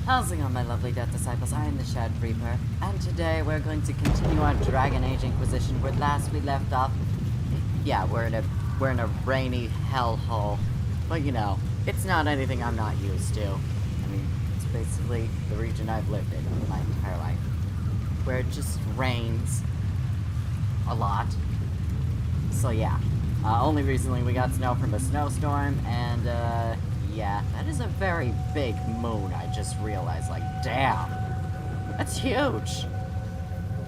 How's it going, my lovely Death Disciples? I am the Shadow Reaper, and today we're going to continue our Dragon Age Inquisition where last we left off. Yeah, we're in a rainy hellhole, but you know, it's not anything I'm not used to. I mean, it's basically the region I've lived in my entire life, where it just rains a lot. So yeah, only recently we got snow from a snowstorm, and yeah, that is a very big moon, I just realized. Like, damn. That's huge.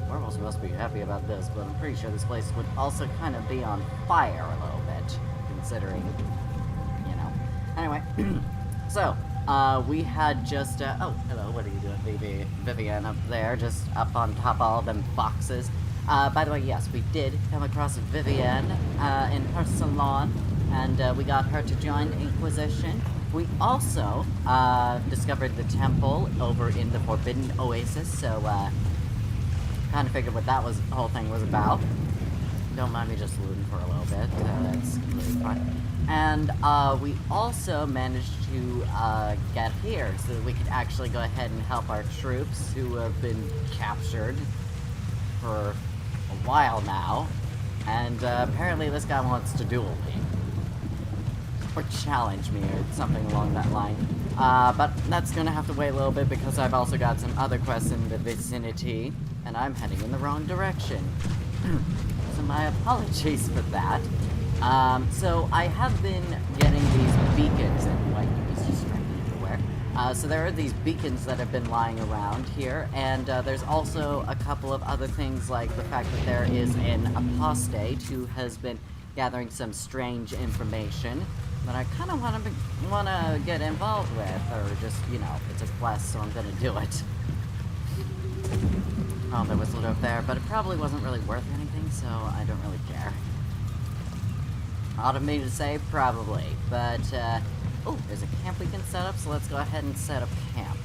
Werewolves must be happy about this, but I'm pretty sure this place would also kind of be on fire a little bit, considering, you know. Anyway, so, we had just, oh, hello, what are you doing, Vivian, up there, just up on top of all them boxes. By the way, yes, we did come across Vivian, in her salon, and, we got her to join Inquisition. We also, discovered the temple over in the Forbidden Oasis, so, kind of figured what that whole thing was about. Don't mind me just looting for a little bit, that's really fun. And, we also managed to, get here so that we could actually go ahead and help our troops who have been captured for a while now. And, apparently this guy wants to duel me. Or challenge me, or something along that line. But that's gonna have to wait a little bit because I've also got some other quests in the vicinity, and I'm heading in the wrong direction. So my apologies for that. So I have been getting these beacons, and like, it's just striking everywhere. So there are these beacons that have been lying around here, and there's also a couple of other things, like the fact that there is an apostate who has been gathering some strange information that I kind of want to get involved with, or just, you know, it's a quest, so I'm gonna do it. Oh, there was loot up there, but it probably wasn't really worth anything, so I don't really care. Odd of me to say, probably, but, oh, there's a camp we can set up, so let's go ahead and set up camp.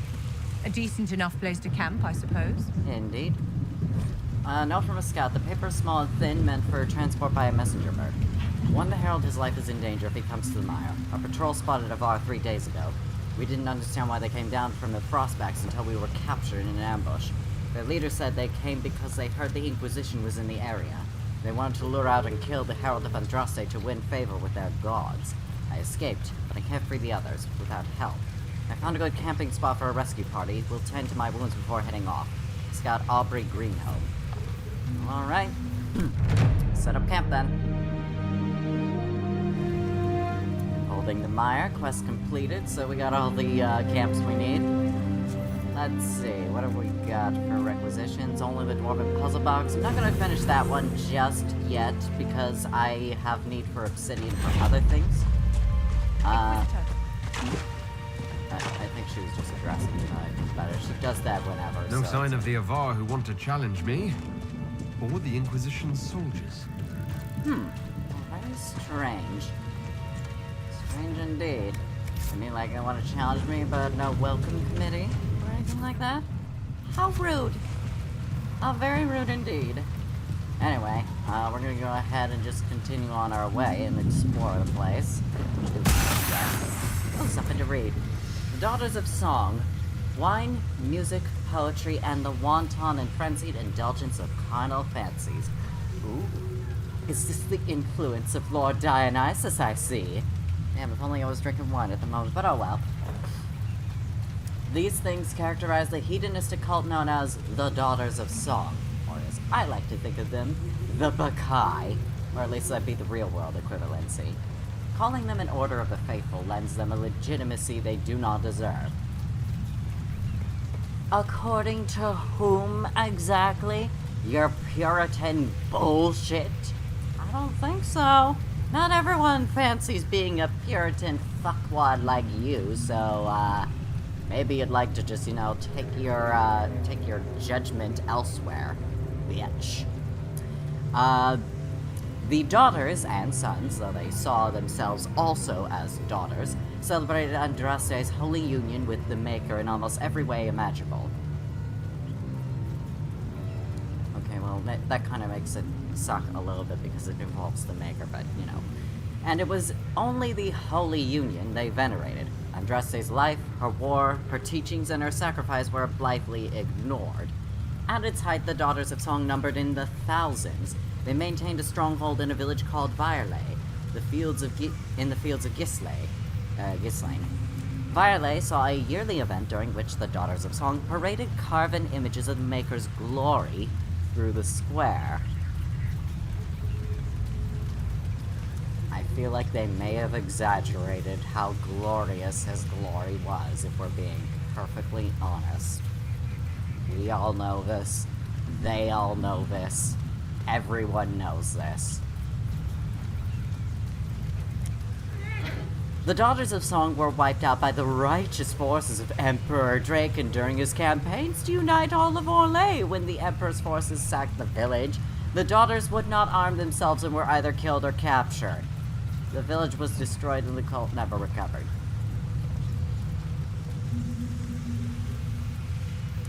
A decent enough place to camp, I suppose. Indeed. Note from a scout. The paper is small and thin, meant for transport by a messenger bird. Warn the herald his life is in danger if he comes to the mire. Our patrol spotted Avar 3 days ago. We didn't understand why they came down from the Frostbacks until we were captured in an ambush. Their leader said they came because they heard the Inquisition was in the area. They wanted to lure out and kill the Herald of Andraste to win favor with their gods. I escaped, but I can't free the others without help. I found a good camping spot for a rescue party. We'll tend to my wounds before heading off. Scout Aubrey Greenholm. Alright. Set up camp then. Holding the mire, quest completed, so we got all the camps we need. Let's see, what have we got for requisitions? Only the Dwarven Puzzle Box. I'm not gonna finish that one just yet, because I have need for obsidian for other things. I think she was just addressing me better. She does that whenever. No so sign of the Avar who want to challenge me. Or the Inquisition's soldiers. Very strange. Strange indeed. I mean, like, they want to challenge me, but no welcome committee or anything like that? How rude. How very rude indeed. Anyway, we're gonna go ahead and just continue on our way and explore the place. Oh, something to read. The Daughters of Song. Wine, music, poetry, and the wanton and frenzied indulgence of carnal fancies. Ooh. Is this the influence of Lord Dionysus, I see? Damn, if only I was drinking wine at the moment, but oh well. These things characterize the hedonistic cult known as the Daughters of Song, or as I like to think of them, the Bacchae, or at least that'd be the real-world equivalency. Calling them an order of the faithful lends them a legitimacy they do not deserve. According to whom exactly? Your Puritan bullshit? I don't think so. Not everyone fancies being a Puritan fuckwad like you, so, maybe you'd like to just, you know, take your judgment elsewhere, bitch. The daughters and sons, though they saw themselves also as daughters, celebrated Andraste's holy union with the Maker in almost every way imaginable. Okay, well, that kind of makes it suck a little bit because it involves the Maker, but, you know. And it was only the holy union they venerated. Andraste's life, her war, her teachings, and her sacrifice were blithely ignored. At its height, the Daughters of Song numbered in the thousands. They maintained a stronghold in a village called Virelay, in the fields of Gislaine. Virelay saw a yearly event during which the Daughters of Song paraded carven images of the Maker's glory through the square. I feel like they may have exaggerated how glorious his glory was, if we're being perfectly honest. We all know this. They all know this. Everyone knows this. The Daughters of Song were wiped out by the righteous forces of Emperor Draken during his campaigns to unite all of Orlais. When the Emperor's forces sacked the village, the Daughters would not arm themselves and were either killed or captured. The village was destroyed and the cult never recovered.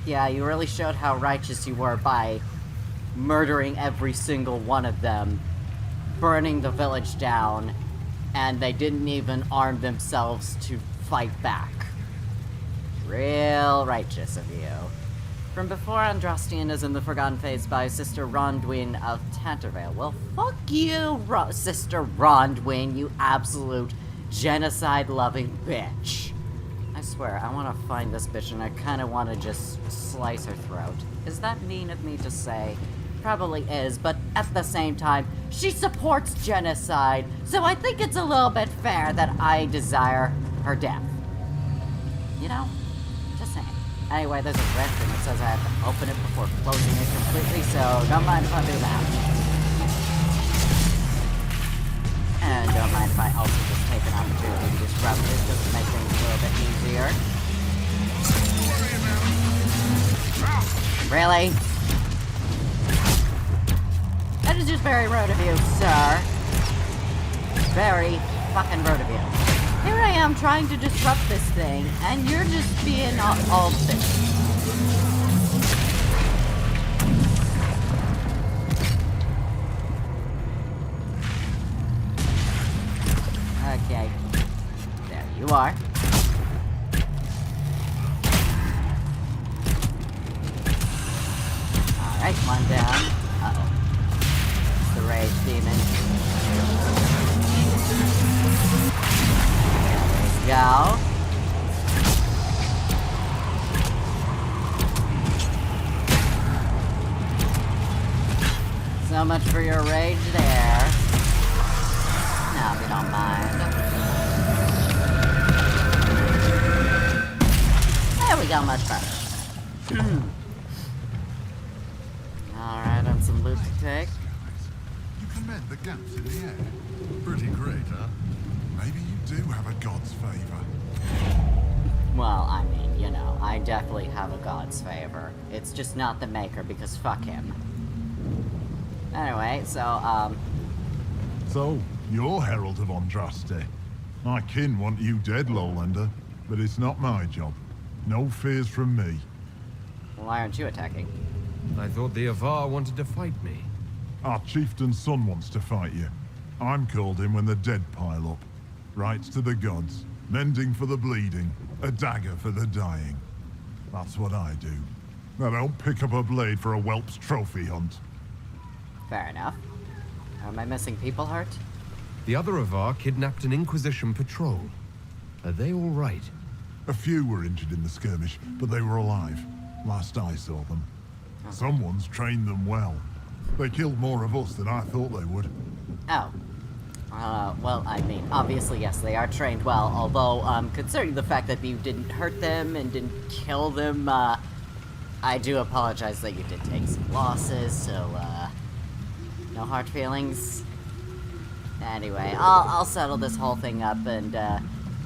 Yeah, you really showed how righteous you were by murdering every single one of them, burning the village down, and they didn't even arm themselves to fight back. Real righteous of you. From before Andrastian is in the Forgotten Phase by Sister Rondwyn of Tantervale. Well, fuck you, Sister Rondwyn, you absolute genocide-loving bitch. I swear, I want to find this bitch and I kind of want to just slice her throat. Is that mean of me to say? Probably is, but at the same time, she supports genocide, so I think it's a little bit fair that I desire her death. You know? Just saying. Anyway, there's a rift and it says I have to open it before closing it completely, so don't mind if I do that. And don't mind if I also just take an opportunity to disrupt it just to make things a little bit easier. Really? That is just very rude of you, sir. Very fucking rude of you. Here I am trying to disrupt this thing, and you're just being all bitch. Okay. There you are. Alright, one down. Uh-oh. The rage demon. There we go. So much for your rage there. No, we don't mind. There we go, much better. Alright, and some loot to take. You can mend the gaps in the air. Pretty great, huh? Maybe you do have a god's favor. Well, I mean, you know, I definitely have a god's favor. It's just not the Maker, because fuck him. Anyway, so, So, you're Herald of Andraste. My kin want you dead, Lowlander, but it's not my job. No fears from me. why aren't you attacking? I thought the Avar wanted to fight me. Our chieftain's son wants to fight you. I'm called in when the dead pile up. Rights to the gods, mending for the bleeding, a dagger for the dying. That's what I do. I don't pick up a blade for a whelp's trophy hunt. Fair enough. Am I missing people hurt? The other Avar kidnapped an Inquisition patrol. Are they all right? A few were injured in the skirmish, but they were alive. Last I saw them. Someone's trained them well. They killed more of us than I thought they would. Oh. Well, I mean, obviously, yes, they are trained well, although, considering the fact that you didn't hurt them and didn't kill them, I do apologize that you did take some losses, so, no hard feelings. Anyway, I'll settle this whole thing up, and,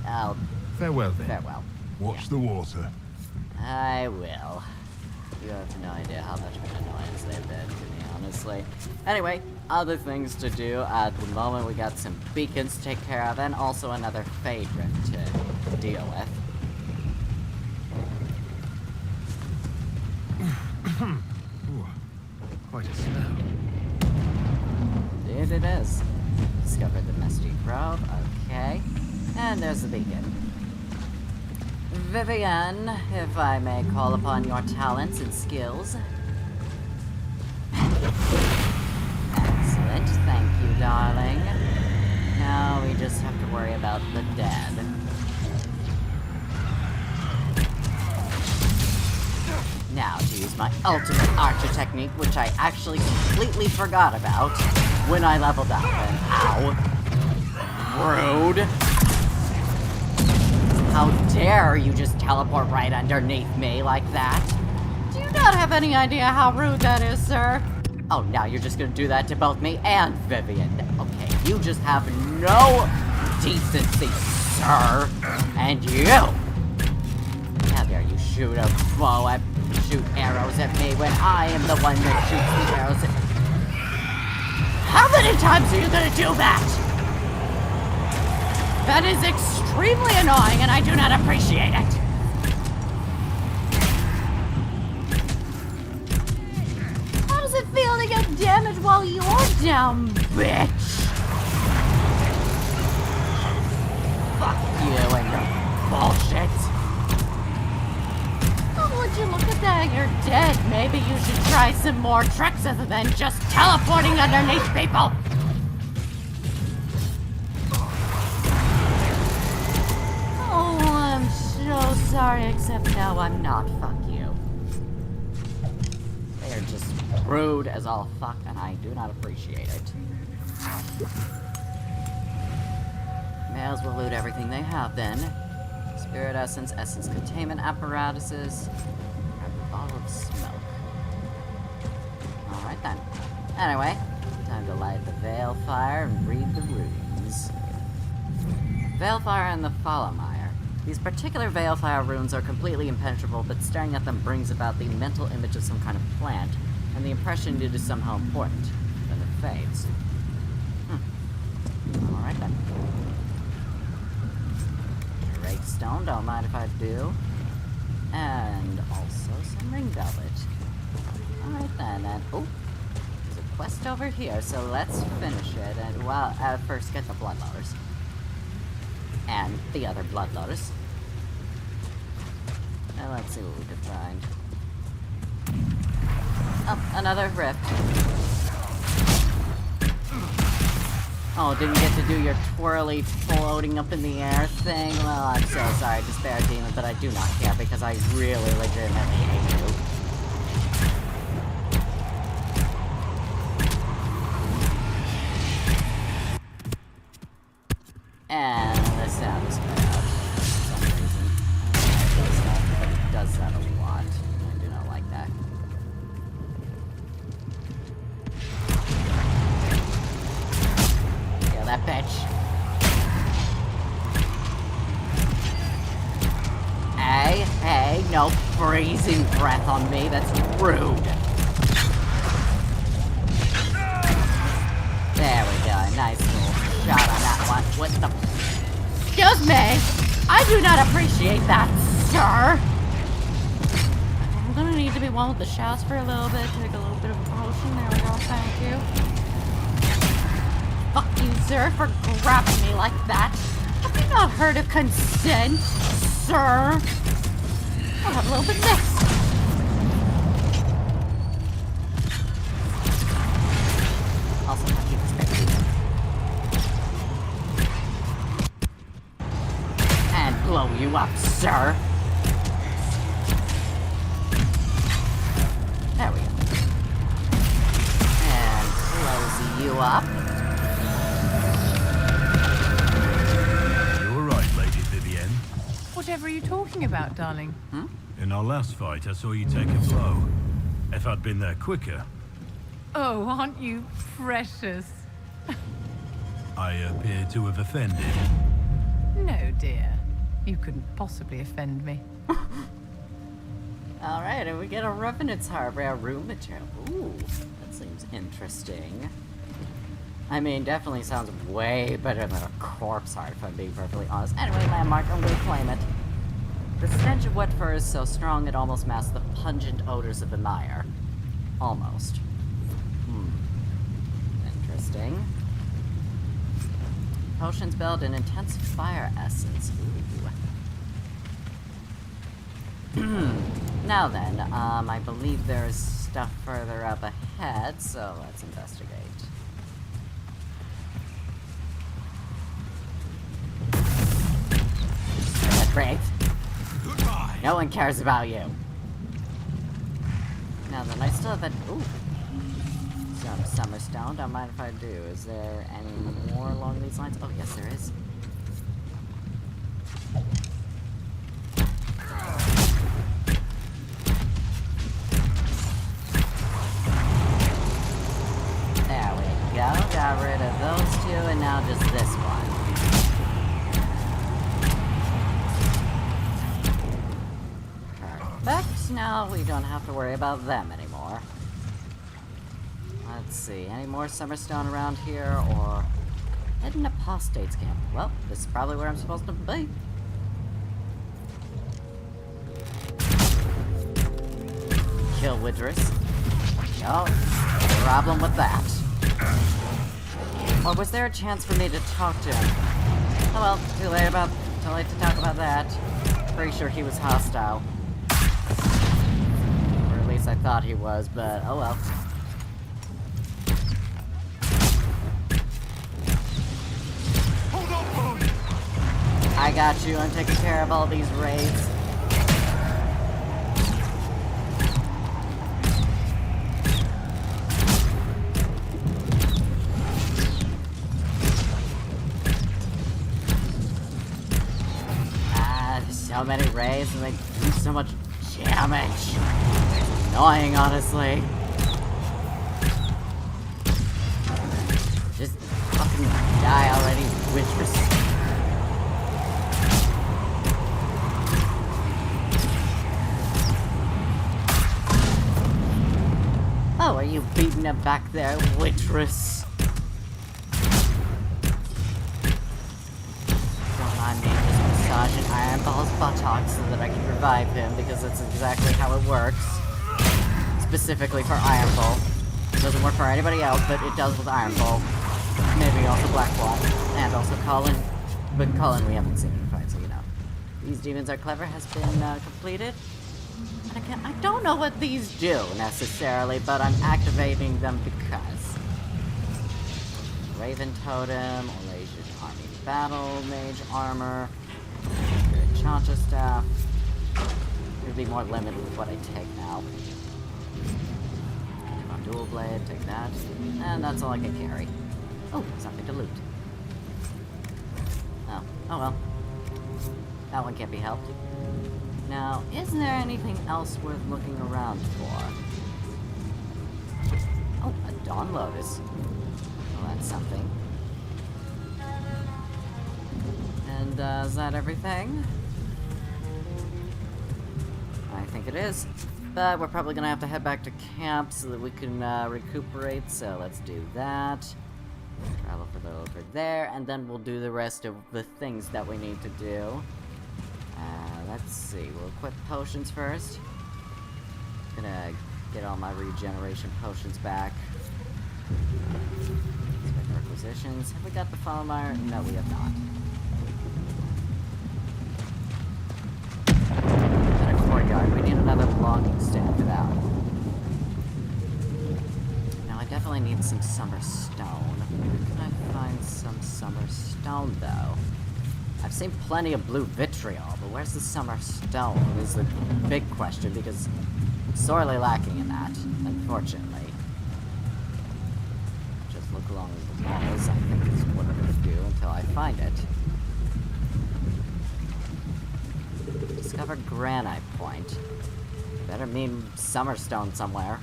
I'll... Farewell then. Farewell. Watch the water. I will. You have no idea how much of an annoyance they've been to me, honestly. Anyway, other things to do at the moment. We got some beacons to take care of, and also another Fade Rift to deal with. Ooh, quite a smell. Indeed it is. Discovered the Misty Grove, okay. And there's the beacon. Vivienne, if I may call upon your talents and skills. Excellent, thank you, darling. Now we just have to worry about the dead. Now to use my ultimate archer technique, which I actually completely forgot about when I leveled up, and ow. Rude. How dare you just teleport right underneath me like that? Do you not have any idea how rude that is, sir? Oh, now you're just gonna do that to both me and Vivian. Okay, you just have no decency, sir. And you! How dare you shoot arrows at me when I am the one that shoots the arrows at... How many times are you gonna do that? That is extremely annoying, and I do not appreciate it. How does it feel to get damaged while you're down, bitch? Fuck you and your bullshit. Oh, would you look at that? You're dead. Maybe you should try some more tricks other than just teleporting underneath people. So sorry, except no, I'm not. Fuck you. They are just rude as all fuck, and I do not appreciate it. May as well loot everything they have then. Spirit essence, essence containment apparatuses, grab a bottle of smoke. Alright then. Anyway, time to light the veil fire and read the runes. Veil fire and the Followmire. These particular Veilfire runes are completely impenetrable, but staring at them brings about the mental image of some kind of plant, and the impression it is somehow important. Then it fades. Alright then. Drake stone, don't mind if I do. And also some ring velvet. Alright then, and oh, there's a quest over here, so let's finish it. And well, first get the bloodloaders. And the other bloodloaders. And let's see what we can find. Oh, another rift. Oh, didn't get to do your twirly floating up in the air thing? Well, I'm so sorry, Despair Demon, but I do not care because I really legitimately hate you. And the sound is cut out for some reason. I don't know why it does that, but it does that a lot. I do not like that. Kill that bitch. Hey, no freezing breath on me. That's rude. There we go. Nice little shot on that one. What the... Excuse me! I do not appreciate that, sir! I'm gonna need to be one with the shouts for a little bit. Take a little bit of a potion. There we go. Thank you. Fuck you, sir, for grabbing me like that. Have you not heard of consent, sir? I'll have a little bit of this. Also, fuck you, this baby. And blow you up, sir. There we go. And close you up. You're right, Lady Vivienne. Whatever are you talking about, darling? In our last fight, I saw you take a blow. If I'd been there quicker, Oh, aren't you precious? I appear to have offended. No, dear. You couldn't possibly offend me. Alright, and we get a Revenant's Hardware room material. Ooh, that seems interesting. I mean, definitely sounds way better than a corpse heart, if I'm being perfectly honest. Anyway, landmark, I'm gonna claim it. The stench of wet fur is so strong it almost masks the pungent odors of the mire. Almost. Interesting. Potions build an intense fire essence. Ooh. Now then, I believe there's stuff further up ahead, so let's investigate. Great. Goodbye. No one cares about you. Now then, I still have that. Ooh. Some summer stone. Don't mind if I do. Is there any more along these lines? Oh, yes, there is. There we go. Got rid of those two, and now just this one. Perfect. Now we don't have to worry about them anymore. Let's see. Any more Summerstone around here, or hidden apostates camp? Well, this is probably where I'm supposed to be. Kill Widris. No problem with that. Or was there a chance for me to talk to him? Oh well, too late to talk about that. Pretty sure he was hostile. Or at least I thought he was, but oh well. Hold on, boy. I got you. I'm taking care of all these raids. So many raids and they do so much damage. It's annoying, honestly. Just fucking die already, Witchers. Oh, are you beating him back there, Witchers? Don't mind me just massaging Ironball's buttocks so that I can revive him, because that's exactly how it works. Specifically for Ironball. It doesn't work for anybody else, but it does with Ironball. Maybe also Blackwall, and also Colin. But Colin we haven't seen in the fight, so you know. These demons are clever has been completed. And again, I don't know what these do necessarily, but I'm activating them because. Raven Totem, Olasian Army Battle, Mage Armor, Chancha Staff. It would be more limited with what I take now. Dual Blade, take that. And that's all I can carry. Oh, something to loot. Oh, oh well. That one can't be helped. Now, is there anything else worth looking around for? Oh, a Dawn Lotus. Well, that's something. And, is that everything? I think it is. But we're probably gonna have to head back to camp so that we can, recuperate, so let's do that. Travel further over there, and then we'll do the rest of the things that we need to do. Let's see, we'll equip potions first. Gonna get all my regeneration potions back. Inspect requisitions. Have we got the Falmire? No, we have not. Got a courtyard. We need another logging stand for that. Now, I definitely need some summer stone. Where can I find some summer stone, though? I've seen plenty of blue vitriol, but where's the summer stone is the big question, because I'm sorely lacking in that, unfortunately. Just look along the walls, I think is what I'm gonna do until I find it. Discovered granite point. Better mean summer stone somewhere.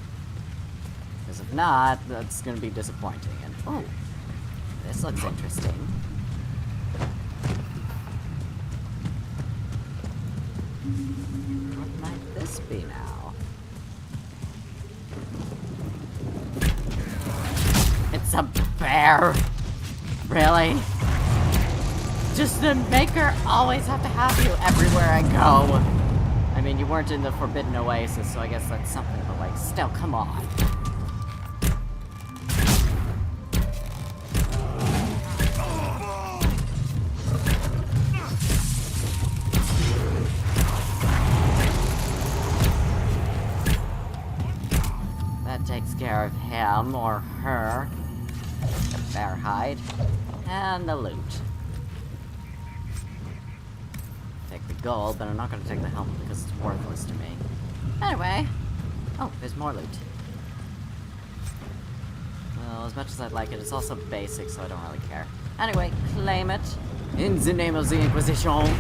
Because if not, that's gonna be disappointing. And oh, this looks interesting. What might this be now? It's a bear! Really? Just the maker always have to have you everywhere I go. I mean, you weren't in the Forbidden Oasis, so I guess that's something, but like, still, come on. takes care of him or her. The bear hide. And the loot. Take the gold, but I'm not gonna take the helmet because it's worthless to me. Anyway. Oh, there's more loot. Well, as much as I'd like it, it's also basic, so I don't really care. Anyway, claim it. In the name of the Inquisition.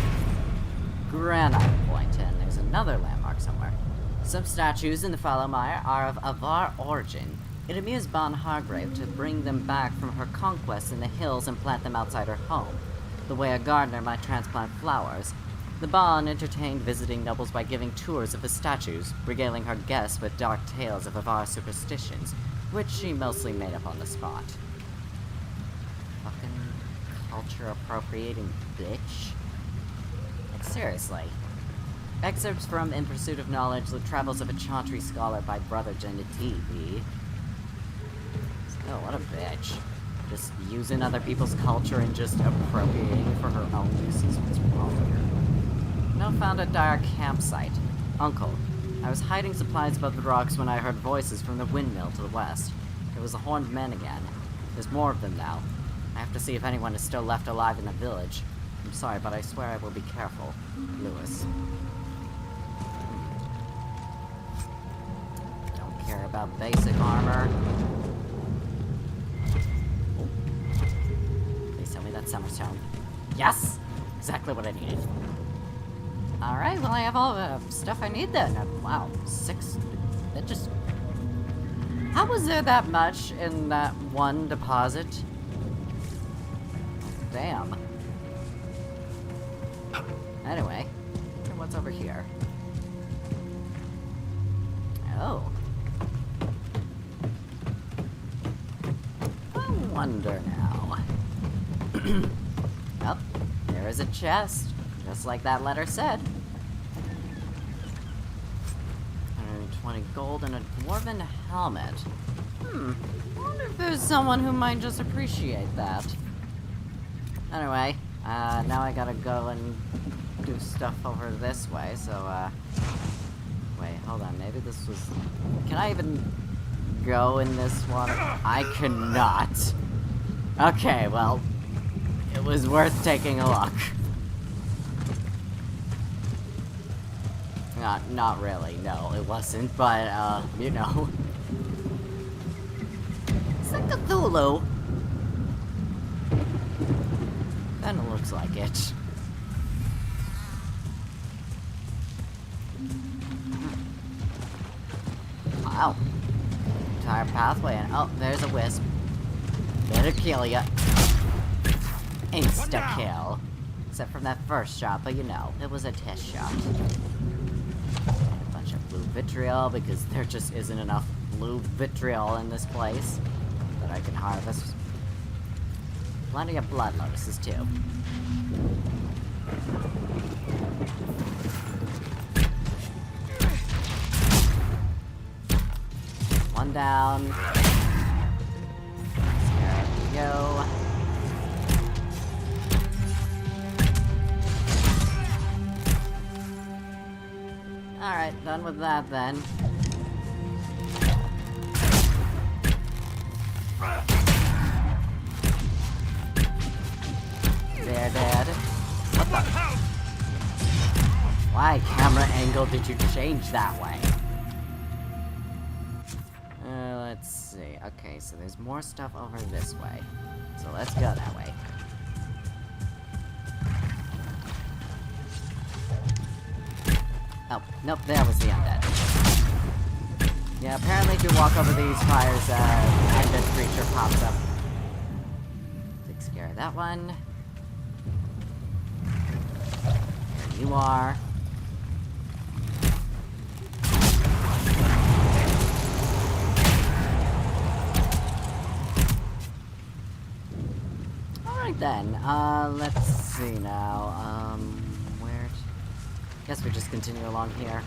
Granite Point, and there's another landmark somewhere. Some statues in the Followmire are of Avar origin. It amused Bon Hargrave to bring them back from her conquests in the hills and plant them outside her home, the way a gardener might transplant flowers. The Bon entertained visiting nobles by giving tours of the statues, regaling her guests with dark tales of Avar superstitions, which she mostly made up on the spot. Fucking culture appropriating bitch. Like, seriously. Excerpts from In Pursuit of Knowledge, The Travels of a Chauntry Scholar by Brother Genitivi. Oh, what a bitch. Just using other people's culture and just appropriating it for her own uses. What's wrong with her? No, found a dire campsite. Uncle, I was hiding supplies above the rocks when I heard voices from the windmill to the west. It was the horned men again. There's more of them now. I have to see if anyone is still left alive in the village. I'm sorry, but I swear I will be careful. Lewis. Don't care about basic armor. Oh. Please tell me that's Summerstone. Yes! Exactly what I needed. Alright, well I have all the stuff I need then. Wow, 6... That just... How was there that much in that one deposit? Damn. Anyway, what's over here? Oh. I wonder now. Oh, there is a chest, just like that letter said. 120 gold and a dwarven helmet. I wonder if there's someone who might just appreciate that. Anyway, now I gotta go and do stuff over this way, so, wait, hold on, maybe this was... Can I even go in this water? I cannot. Okay, well, it was worth taking a look. Not really, no, it wasn't, but, you know. Is that Cthulhu? Kinda looks like it. Wow. Entire pathway, and oh, there's a wisp. Better kill ya. Insta kill. Except from that first shot, but you know, it was a test shot. A bunch of blue vitriol, because there just isn't enough blue vitriol in this place that I can harvest. Plenty of blood lotuses, too. One down. There we go. Alright, done with that then. They're dead. What the? Why camera angle did you change that way? Let's see. Okay, so there's more stuff over this way. So let's go that way. Oh, nope, there was the undead. Yeah, apparently if you walk over these fires, undead creature pops up. Takes care of that one. There you are. Alright then, let's see now, where... Guess we just continue along here.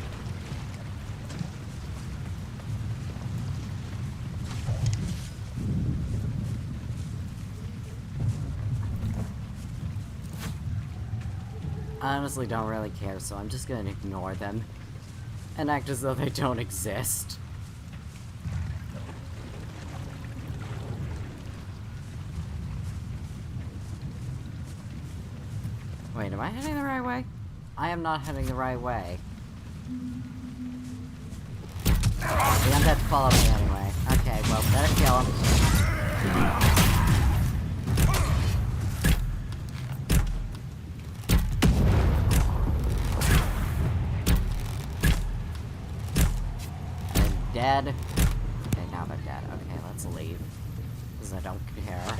I honestly don't really care, so I'm just gonna ignore them and act as though they don't exist. am I heading the right way? I am not heading the right way. The undead follow me anyway. Okay, well, better kill him. They're dead. Okay, now they're dead. Okay, let's leave. Because I don't care.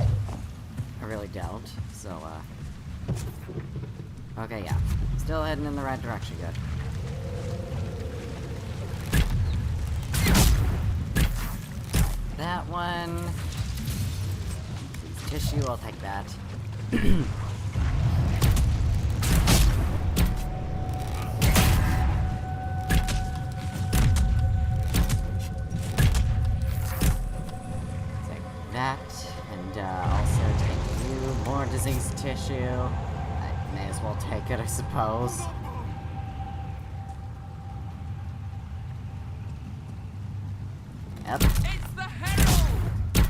I really don't. So, okay, yeah. Still heading in the right direction, good. That one. Tissue, I'll take that. Take that, and also take you. More disease tissue. I may as well take it, I suppose. Yep.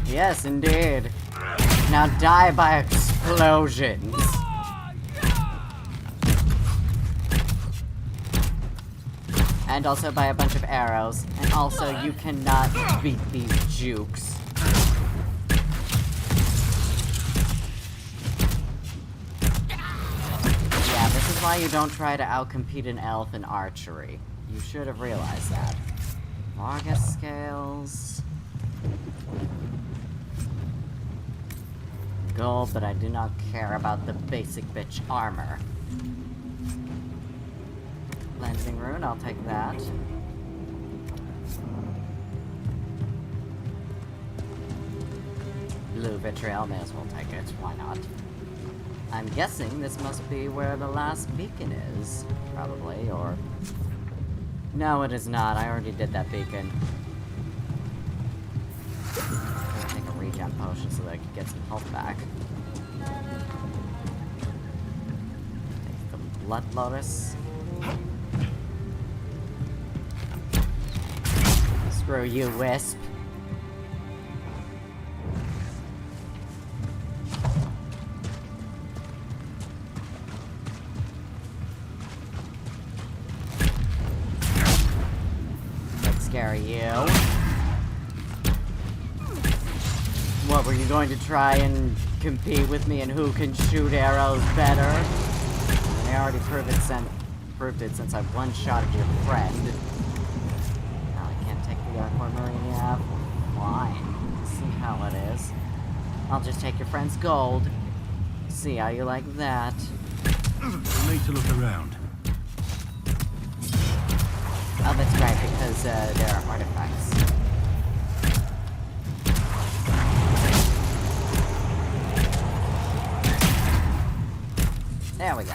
Yes, indeed. Now die by explosions. And also by a bunch of arrows. And also, you cannot beat these jukes. Yeah, this is why you don't try to outcompete an elf in archery. You should have realized that. Vargas scales. Gold, but I do not care about the basic bitch armor. Cleansing rune, I'll take that. Blue vitriol, may as well take it, why not? I'm guessing this must be where the last beacon is. Probably, or... No, it is not. I already did that beacon. I'll take a regen potion so that I can get some health back. Take the Blood Lotus. Screw you, Wisp. Scare you. What, were you going to try and compete with me in who can shoot arrows better? I already proved it since I one-shotted your friend. Now I can't take the Aquamarine yet. Fine. See how it is. I'll just take your friend's gold. See how you like that. We need to look around. Oh, that's right, because there are artifacts. There we go.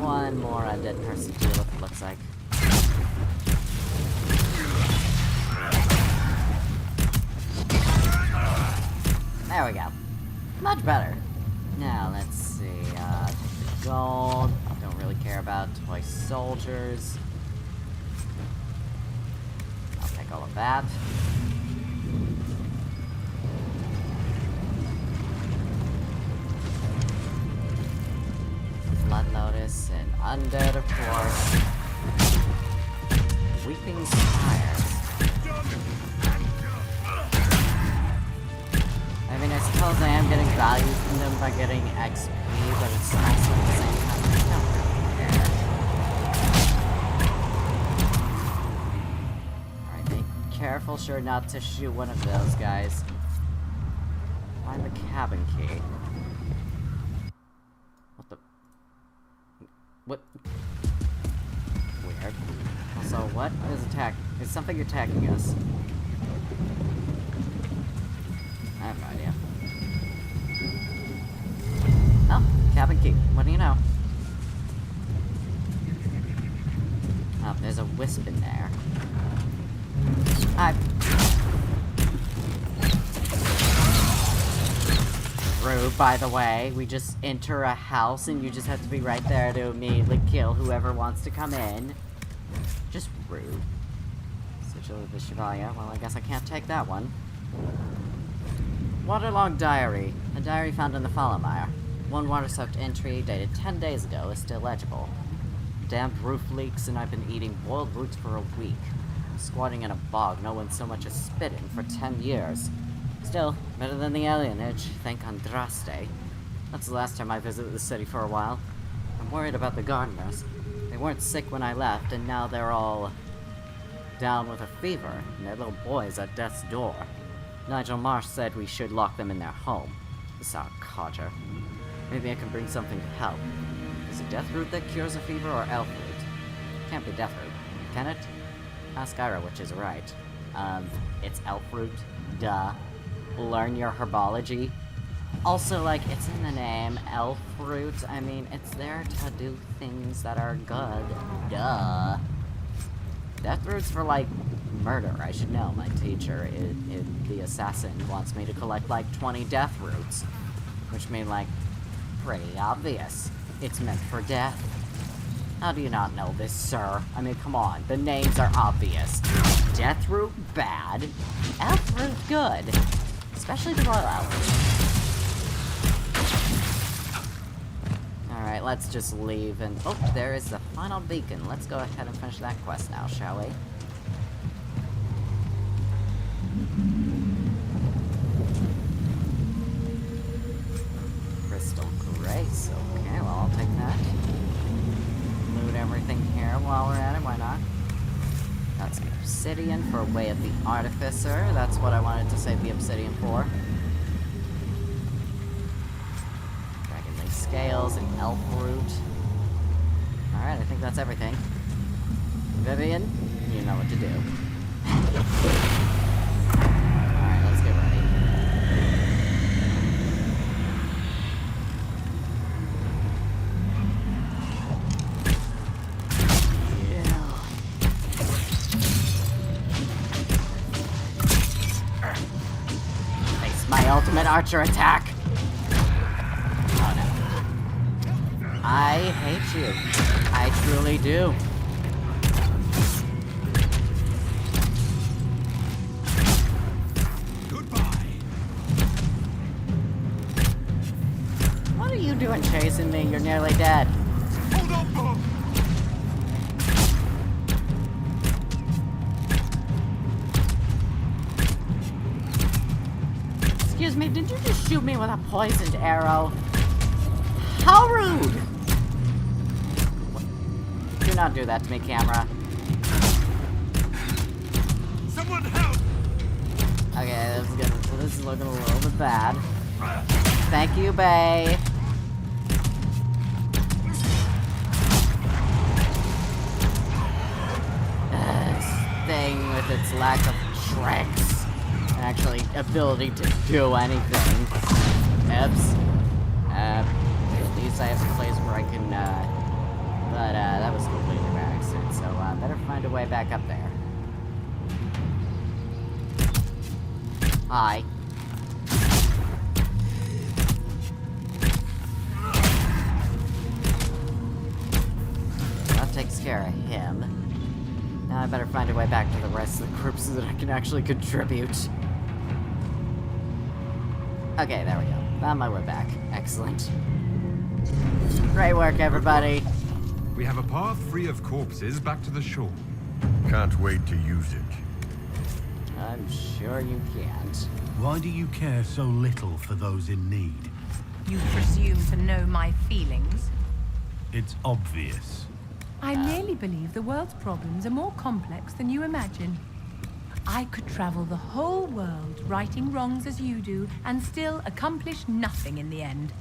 One more undead person to deal with, it looks like. There we go. Much better. Now, let's see, gold. Don't really care about toy soldiers. I'll take all of that. Blood Lotus and undead, of course. Weeping Spires. I mean, I suppose I am getting value from them by getting XP, but it's also at the same time I don't really care. Alright, be careful, sure not to shoot one of those guys. Find the cabin key. What the... What? Weird. Also, what is is something attacking us? I have no idea. Oh, cabin key. What do you know? Oh, there's a wisp in there. Rude, by the way. We just enter a house and you just have to be right there to immediately kill whoever wants to come in. Just rude. Sigil of the Chevalier. Well, I guess I can't take that one. Waterlogged Diary. A diary found in the Fallowmire. One water-soaked entry dated 10 days ago is still legible. Damp roof leaks and I've been eating boiled roots for a week. Squatting in a bog no one so much as spit in for 10 years. Still, better than the alienage, thank Andraste. That's the last time I visited the city for a while. I'm worried about the gardeners. They weren't sick when I left, and now they're all down with a fever, and their little boy's at death's door. Nigel Marsh said we should lock them in their home. The sour codger. Maybe I can bring something to help. Is it death root that cures a fever or elf root? Can't be death root, can it? Ask Ira which is right. It's elf root. Duh. Learn your herbology. Also, like, it's in the name, elf root. I mean, it's there to do things that are good. Duh. Death root's for, like, murder. I should know. My teacher, the assassin, wants me to collect, like, 20 death roots. Which mean, like, pretty obvious. It's meant for death. How do you not know this, sir? I mean, come on. The names are obvious. Death root, bad. Elf root, good. Especially the royal elf. Alright, let's just leave and... Oh, there is the final beacon. Let's go ahead and finish that quest now, shall we? Crystal Grace. Okay, well, I'll take that. Loot everything here while we're at it. Why not? Got some obsidian for Way of the Artificer. That's what I wanted to save the obsidian for. Dragonly Scales and Elf Root. Alright, I think that's everything. Vivian, you know what to do. Alright, let's get ready. My ultimate archer attack! Oh no. I hate you. I truly do. Goodbye. What are you doing chasing me? You're nearly dead. Hold up, Bob. Excuse me, did you just shoot me with a poisoned arrow? How rude! Do not do that to me, camera. Someone help! Okay, this is looking a little bit bad. Thank you, Bay. This thing with its lack of tricks. Actually, ability to do anything. Oops. At least I have a place where I can, but, that was completely by accident, so, better find a way back up there. Hi. That takes care of him. Now I better find a way back to the rest of the group so that I can actually contribute. Okay, there we go. Found my way back. Excellent. Great work, everybody. We have a path free of corpses back to the shore. Can't wait to use it. I'm sure you can't. Why do you care so little for those in need? You presume to know my feelings? It's obvious. I merely believe the world's problems are more complex than you imagine. I could travel the whole world righting wrongs as you do and still accomplish nothing in the end.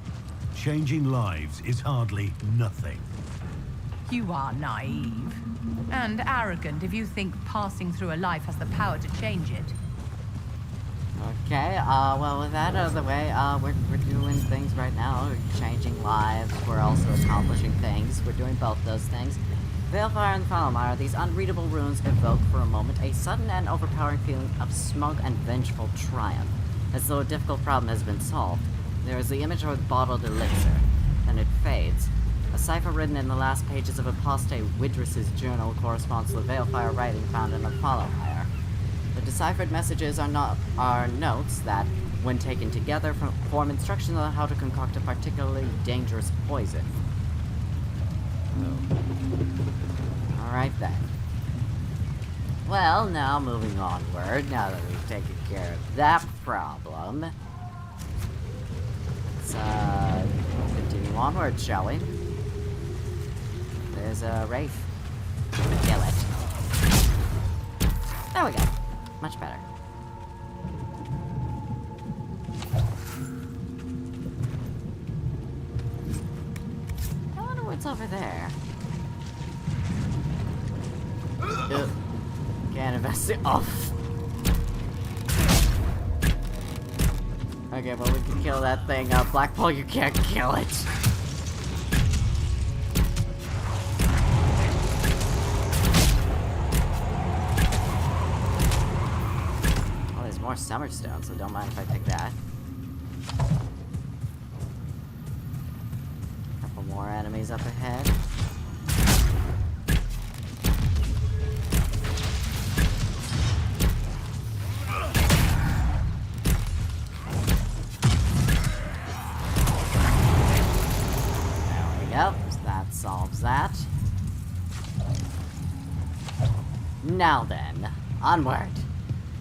Changing lives is hardly nothing. You are naive. And arrogant if you think passing through a life has the power to change it. Okay, well, with that out of the way, we're doing things right now. We're changing lives, we're also accomplishing things. We're doing both those things. Veilfire and Fallowmire, these unreadable runes evoke for a moment a sudden and overpowering feeling of smug and vengeful triumph, as though a difficult problem has been solved. There is the image of a bottled elixir, then it fades. A cipher written in the last pages of apostate Widris's journal corresponds to the Veilfire writing found in the Fallowmire. The deciphered messages are notes that, when taken together, form instructions on how to concoct a particularly dangerous poison. Oh. Alright then. Well, now moving onward, now that we've taken care of that problem, let's continue onward, shall we? There's a wraith. Kill it. There we go. Much better. I wonder what's over there. Ugh. Can't invest it. Oh. Okay, but we can kill that thing. Blackpool, you can't kill it. Oh, there's more Summerstone, so don't mind if I take that. Couple more enemies up ahead. Yep, that solves that. Now then, onward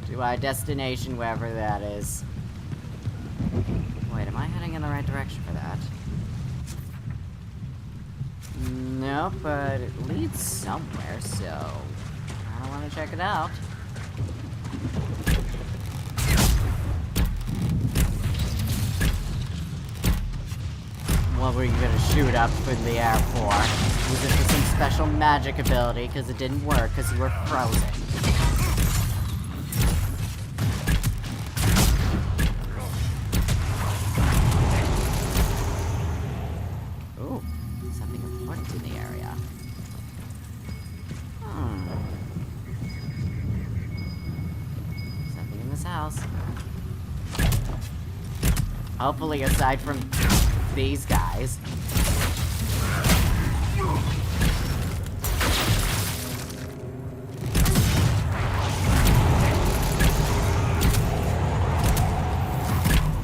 to our destination, wherever that is. Wait, am I heading in the right direction for that? Nope, but it leads somewhere, so I want to check it out. What were you gonna shoot up in the air for? Was it for some special magic ability? Because it didn't work, because you were frozen. Ooh, something important in the area. Something in this house. Hopefully, aside from these guys.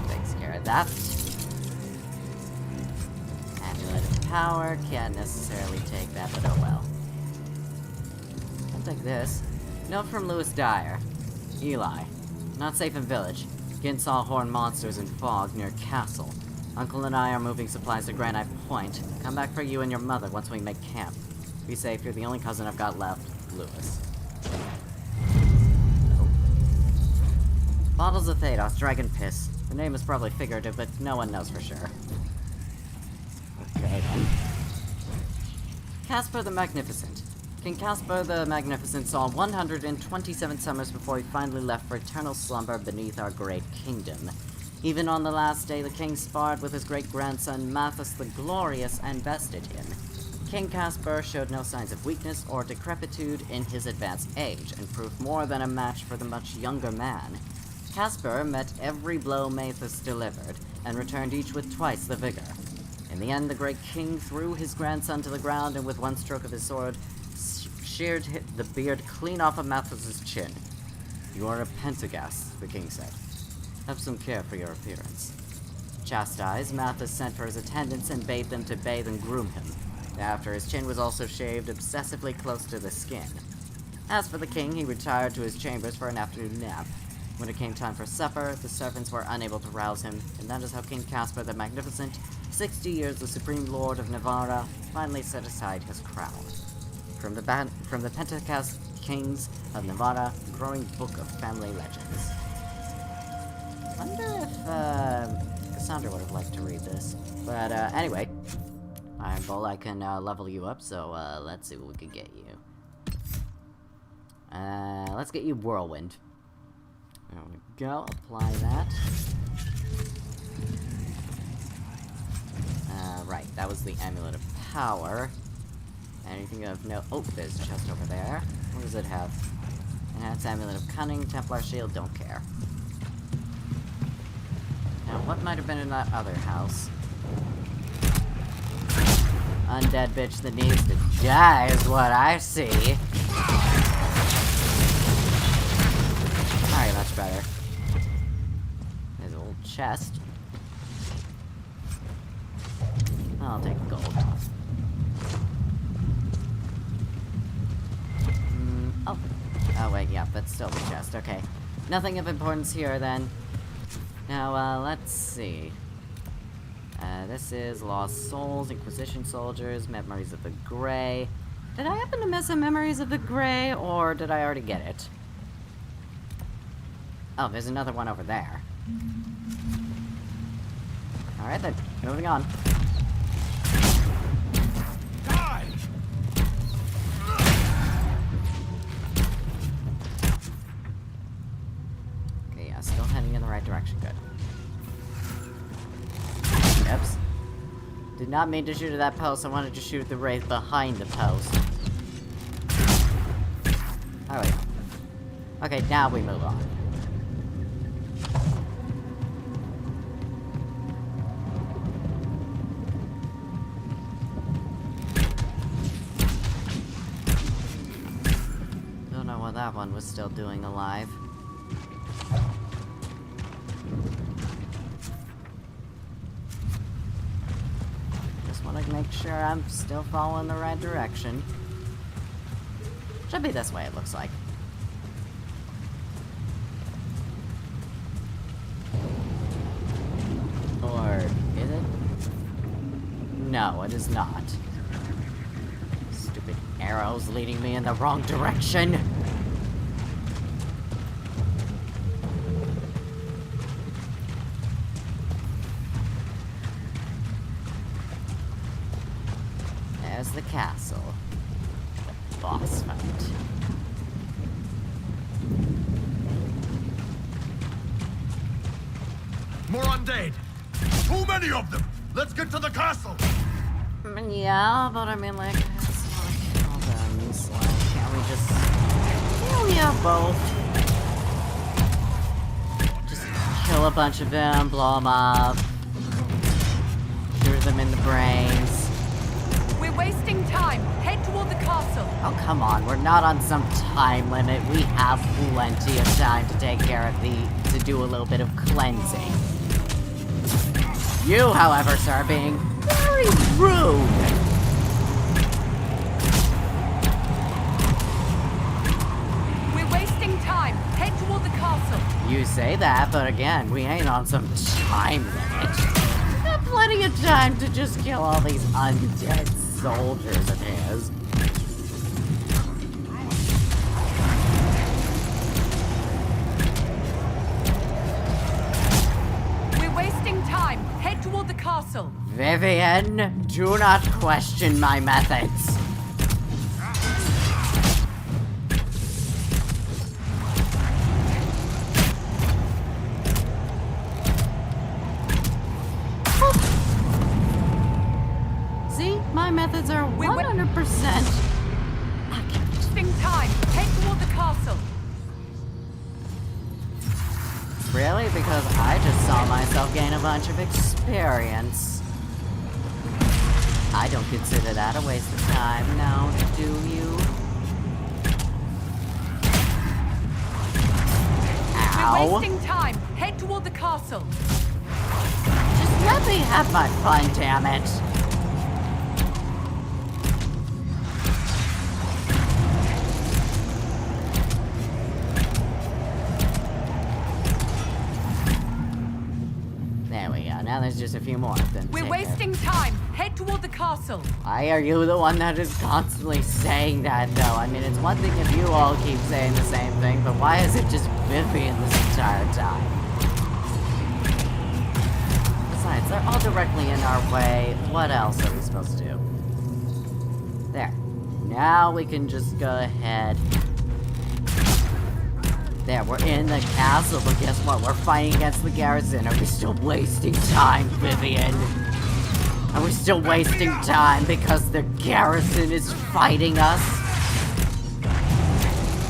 Takes care of that. Amulet of Power, can't necessarily take that, but oh well. I'll take this. Note from Lewis Dyer. Eli. Not safe in village. Gin saw horned monsters in fog near castle. Uncle and I are moving supplies to Granite Point. Come back for you and your mother once we make camp. Be safe, you're the only cousin I've got left. Lewis. Oh. Bottles of Thados, dragon piss. The name is probably figurative, but no one knows for sure. Okay then. Caspar the Magnificent. King Caspar the Magnificent saw 127 summers before he finally left for eternal slumber beneath our great kingdom. Even on the last day, the king sparred with his great-grandson Mathis the Glorious and bested him. King Caspar showed no signs of weakness or decrepitude in his advanced age, and proved more than a match for the much younger man. Caspar met every blow Mathis delivered, and returned each with twice the vigor. In the end, the great king threw his grandson to the ground, and with one stroke of his sword, sheared the beard clean off of Mathis's chin. "You are a Pentagast," the king said. "Have some care for your appearance." Chastised, Mathis sent for his attendants and bade them to bathe and groom him. After, his chin was also shaved obsessively close to the skin. As for the king, he retired to his chambers for an afternoon nap. When it came time for supper, the servants were unable to rouse him, and that is how King Caspar the Magnificent, 60 years the Supreme Lord of Navarra, finally set aside his crown. From the Pentacast Kings of Navarra, growing book of family legends. Wonder if, Cassandra would have liked to read this. But, anyway. Iron Bull, I can, level you up, so, let's see what we can get you. Let's get you Whirlwind. There we go, apply that. Right, that was the Amulet of Power. Anything of note? Oh, there's a chest over there. What does it have? Enhanced Amulet of Cunning, Templar Shield, don't care. Now, what might have been in that other house? Undead bitch that needs to die is what I see. Alright, much better. There's a little chest. I'll take gold. Oh. Oh, wait, yeah, but still the chest. Okay. Nothing of importance here, then. Now, let's see. This is Lost Souls, Inquisition Soldiers, Memories of the Grey. Did I happen to miss a Memories of the Grey, or did I already get it? Oh, there's another one over there. Alright then, moving on. Okay, yeah, still heading in the right direction, good. Oops. Did not mean to shoot at that post, I wanted to shoot at the wraith behind the post. Oh wait. Okay, now we move on. Don't know what that one was still doing alive. Just want to make sure I'm still following the right direction. Should be this way, it looks like. Or is it? No, it is not. Stupid arrows leading me in the wrong direction. There's the castle. The boss fight. More undead! Too many of them! Let's get to the castle! Yeah, but I mean, like, it's not kill them. So, like, can't we just... Can't we have both? Just kill a bunch of them, blow them up. Shoot them in the brains. We're wasting time. Head toward the castle. Oh, come on. We're not on some time limit. We have plenty of time to take care of to do a little bit of cleansing. You, however, sir, are being very rude. We're wasting time. Head toward the castle. You say that, but again, we ain't on some time limit. Got plenty of time to just kill all these undead soldiers of his. Head toward the castle. Vivian, do not question my methods. See, my methods are 100% accurate. Wasting time. Head toward the castle. Really? Because I just saw myself gain a bunch of experience. I don't consider that a waste of time, now do you? Ow. We're wasting time. Head toward the castle. Just let me have my fun, damn it. Now there's just a few more. We're wasting time. Head toward the castle. Why are you the one that is constantly saying that, though? I mean, it's one thing if you all keep saying the same thing, but why is it just Vivian this entire time? Besides, they're all directly in our way. What else are we supposed to do? There. Now we can just go ahead. There, we're in the castle, but guess what? We're fighting against the garrison. Are we still wasting time, Vivian? Are we still wasting time because the garrison is fighting us?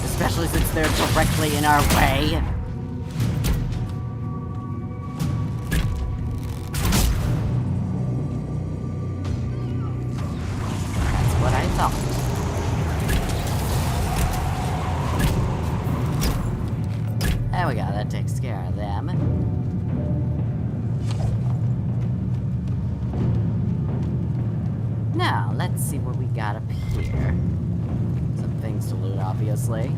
Especially since they're directly in our way. That's what I thought. There we go, that takes care of them. Now, let's see what we got up here. Some things to loot, obviously.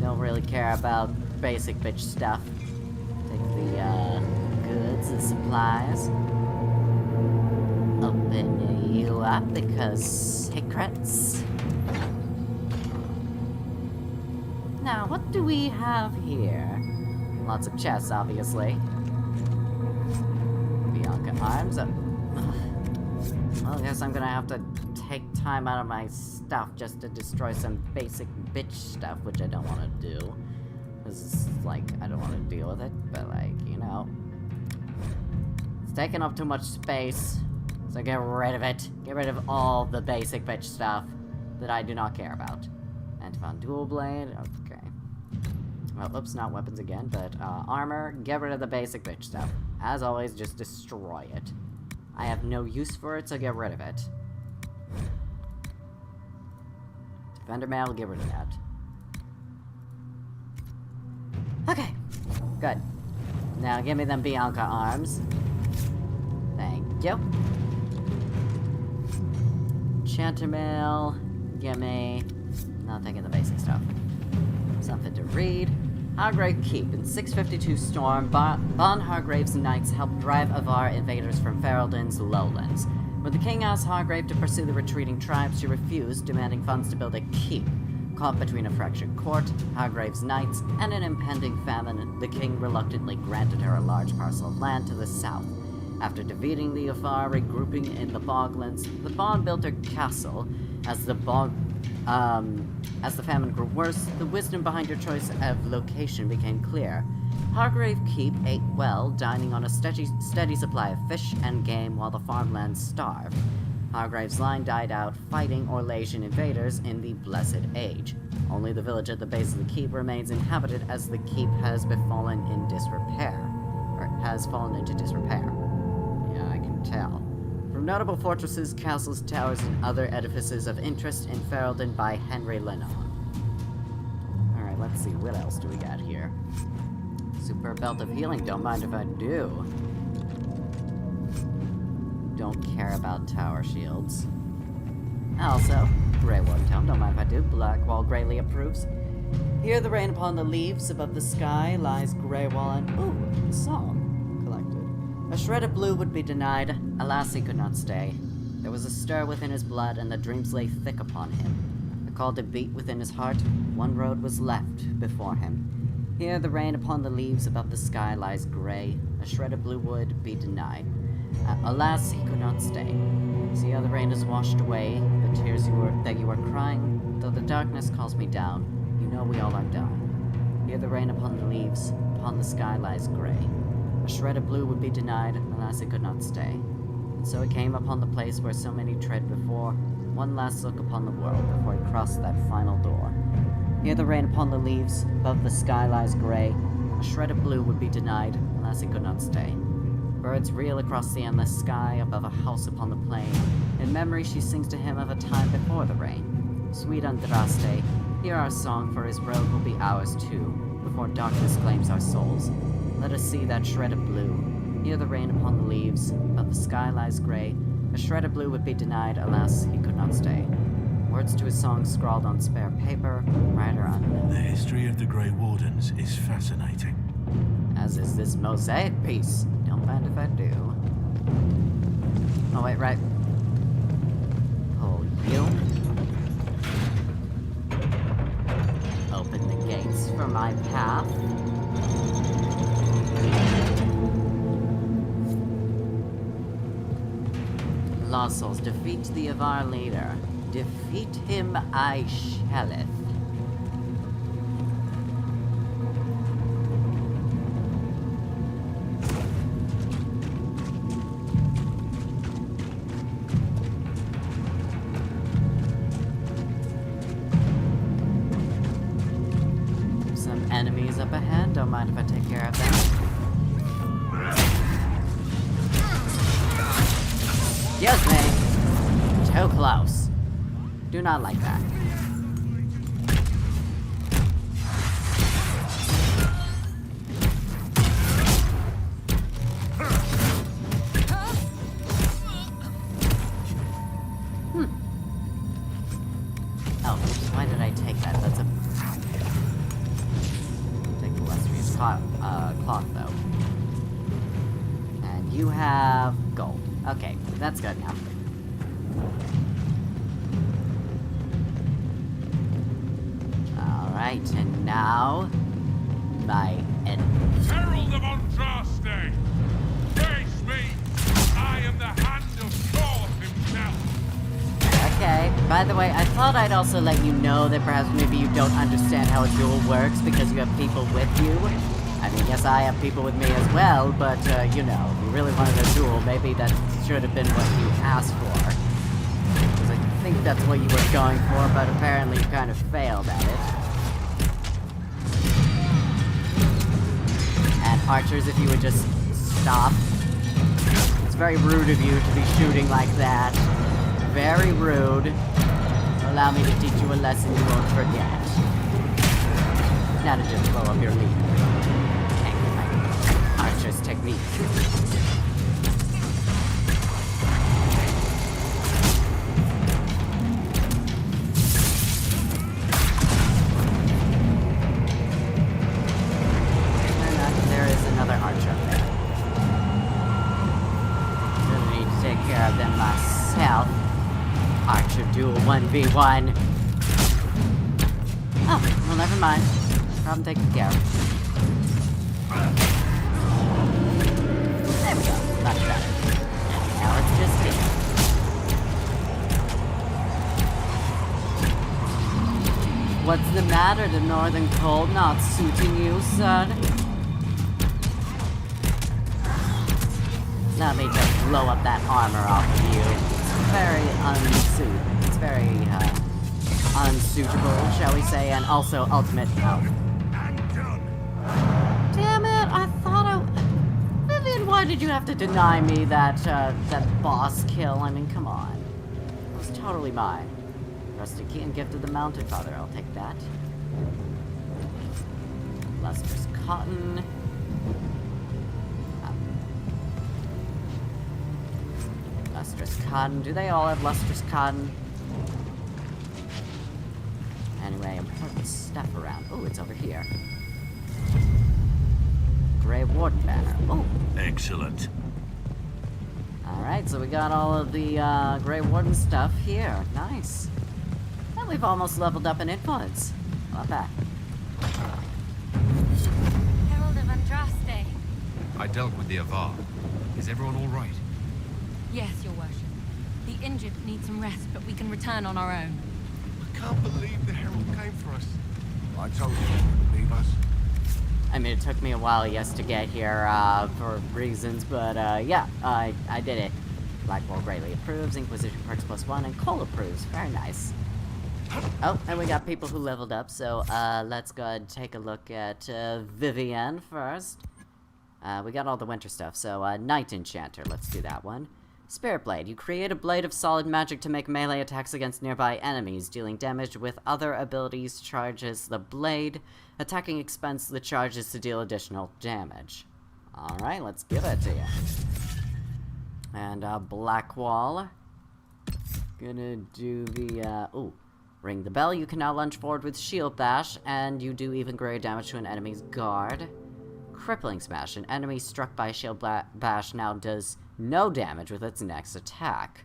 Don't really care about basic bitch stuff. Take the, goods and supplies. Open you up because secrets. Now, what do we have here? Lots of chests, obviously. Bianca arms up. Well, I guess I'm gonna have to take time out of my stuff just to destroy some basic bitch stuff, which I don't want to do. This is like, I don't want to deal with it, but like, you know. It's taking up too much space, so get rid of it. Get rid of all the basic bitch stuff that I do not care about. And found dual blade, okay. Well, oops, not weapons again, but armor, get rid of the basic bitch stuff. As always, just destroy it. I have no use for it, so get rid of it. Defender mail, get rid of that. Okay, good. Now give me them Bianca arms. Thank you. Enchanter mail, gimme. Not taking the basic stuff. Something to read. Hargrave Keep. In 652 Storm, Bon Hargrave's knights helped drive Avar invaders from Ferelden's lowlands. When the king asked Hargrave to pursue the retreating tribes, she refused, demanding funds to build a keep. Caught between a fractured court, Hargrave's knights, and an impending famine, the king reluctantly granted her a large parcel of land to the south. After defeating the Avar, regrouping in the Boglands, the Bon built her castle. As the famine grew worse, the wisdom behind her choice of location became clear. Hargrave Keep ate well, dining on a steady supply of fish and game while the farmlands starved. Hargrave's line died out, fighting Orlasian invaders in the Blessed Age. Only the village at the base of the keep remains inhabited, as the keep has fallen into disrepair. Yeah, I can tell. From notable fortresses, castles, towers, and other edifices of interest in Ferelden by Henry Lennon. Alright, let's see, what else do we got here? Super Belt of Healing, don't mind if I do. Don't care about tower shields. Also, Grey Warden Town, don't mind if I do. Blackwall greatly approves. Here the rain upon the leaves, above the sky lies Greywall and... ooh, a song collected. A shred of blue would be denied, alas he could not stay. There was a stir within his blood, and the dreams lay thick upon him. A call to beat within his heart, one road was left before him. Here the rain upon the leaves, above the sky lies grey, a shred of blue would be denied. Alas, he could not stay. See how the rain has washed away the tears that you are crying? Though the darkness calls me down, you know we all are done. Here the rain upon the leaves, upon the sky lies grey. A shred of blue would be denied, alas, it could not stay. And so it came upon the place where so many tread before, one last look upon the world before he crossed that final door. Here the rain upon the leaves, above the sky lies grey. A shred of blue would be denied, alas, it could not stay. Birds reel across the endless sky, above a house upon the plain. In memory she sings to him of a time before the rain. Sweet Andraste, hear our song, for his road will be ours too, before darkness claims our souls. Let us see that shred of blue. Hear the rain upon the leaves, above the sky lies grey. A shred of blue would be denied, alas, he could not stay. Words to his song scrawled on spare paper, writer unknown. The history of the Grey Wardens is fascinating. As is this mosaic piece. Don't mind if I do. Oh, wait, right. Pull you. Open the gates for my path. Lost Souls, defeat the Avar leader. Defeat him I shalleth. Some enemies up ahead, don't mind if I take care of them. Excuse me! Too close. Do not like that. Okay, that's good enough. Alright, and now... my enemy. Herald of Andraste! Face me! I am the hand of Thor himself! Okay, by the way, I thought I'd also let you know that perhaps maybe you don't understand how a duel works because you have people with you. I mean, yes, I have people with me as well, but, you know, if you really wanted a duel, maybe that should have been what you asked for. Because I think that's what you were going for, but apparently you kind of failed at it. And archers, if you would just stop. It's very rude of you to be shooting like that. Very rude. Allow me to teach you a lesson you won't forget. Now to just blow up your leader. Archer's technique. There is another archer up there. Gonna need to take care of them myself. Archer duel 1v1. Oh, well, never mind. Problem taken care of. There we go. Much better. Now it's just me. What's the matter? The northern cold not suiting you, son? Let me just blow up that armor off of you. It's very unsuitable, shall we say, and also ultimate health. Damn it, I thought Vivian, why did you have to deny me that boss kill? I mean, come on. It was totally mine. Rusty key and gift of the Mountain Father, I'll take that. Lustrous cotton. Lustrous cotton. Do they all have lustrous cotton? Anyway, important stuff around. Oh, it's over here. Grey Warden banner. Oh. Excellent. Alright, so we got all of the Grey Warden stuff here. Nice. And we've almost leveled up in influence. Not bad. Herald of Andraste. I dealt with the Avar. Is everyone all right? Yes, your worship. The injured need some rest, but we can return on our own. I can't believe the Herald came for us. I told you he wouldn't leave us. I mean, it took me a while, yes, to get here, for reasons, but, yeah, I did it. Blackwall greatly approves, Inquisition perks +1, and Cole approves. Very nice. Oh, and we got people who leveled up, so, let's go ahead and take a look at, Vivienne first. We got all the winter stuff, so, Night Enchanter, let's do that one. Spirit Blade. You create a blade of solid magic to make melee attacks against nearby enemies. Dealing damage with other abilities charges the blade. Attacking expends the charges to deal additional damage. Alright, let's give it to you. And, Blackwall. Gonna do the, ooh. Ring the bell. You can now lunge forward with Shield Bash, and you do even greater damage to an enemy's guard. Crippling Smash. An enemy struck by Shield Bash now does no damage with its next attack.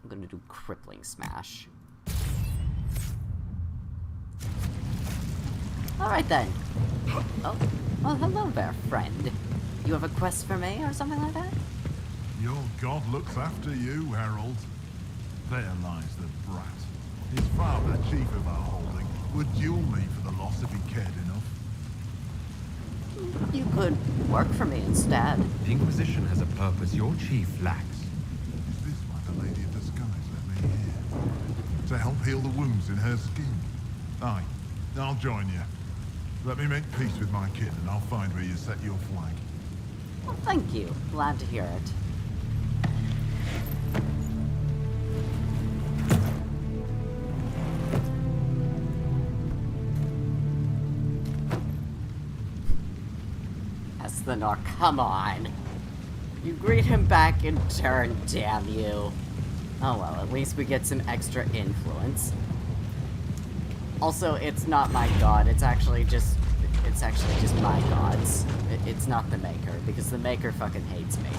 I'm gonna do Crippling Smash. Alright then. Oh, well, hello there, friend. You have a quest for me or something like that? Your god looks after you, Herald. There lies the brat. His father, chief of our holding, would duel me for the loss if he cared enough. You could work for me instead. The Inquisition has a purpose your chief lacks. Is this why the Lady of Disguise let me here? To help heal the wounds in her skin? Aye, I'll join you. Let me make peace with my kin and I'll find where you set your flag. Well, thank you. Glad to hear it. Esthenar, come on. You greet him back in turn, damn you. Oh well, at least we get some extra influence. Also, it's not my god, it's actually just it's actually just my gods. It's not the Maker, because the Maker fucking hates me.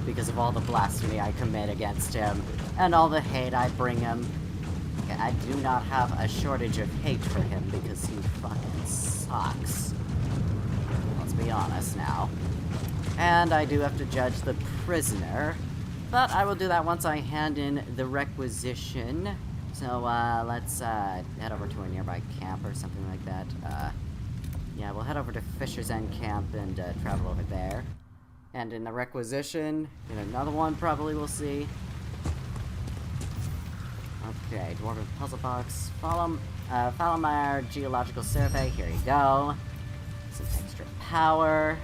Because of all the blasphemy I commit against him, and all the hate I bring him. Okay, I do not have a shortage of hate for him, because he fucking sucks. Let's be honest now. And I do have to judge the prisoner, but I will do that once I hand in the requisition. So, let's, head over to a nearby camp or something like that. Yeah, we'll head over to Fisher's End Camp and, travel over there. And in the requisition, get another one probably we'll see. Okay, Dwarven Puzzle Box. Follow my geological survey. Here you go. Some extra power.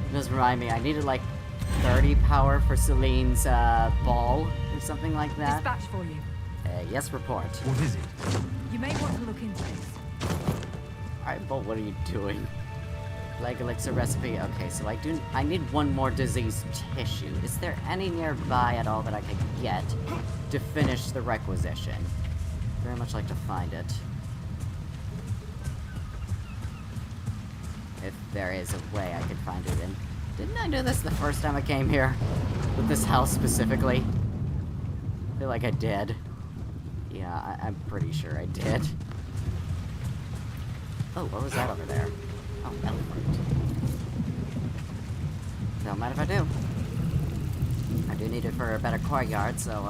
It does remind me, I needed like 30 power for Celine's ball or something like that. Dispatch for you. Yes, report. What is it? You may want to look into this. Alright, but what are you doing? Plague Elixir recipe. Okay, so I need one more disease tissue. Is there any nearby at all that I could get to finish the requisition? Very much like to find it. If there is a way I could find it in. Didn't I do this the first time I came here? With this house specifically? I feel like I did. Yeah, I'm pretty sure I did. Oh, what was that over there? Oh, elephant. Don't mind if I do. I do need it for a better courtyard, so,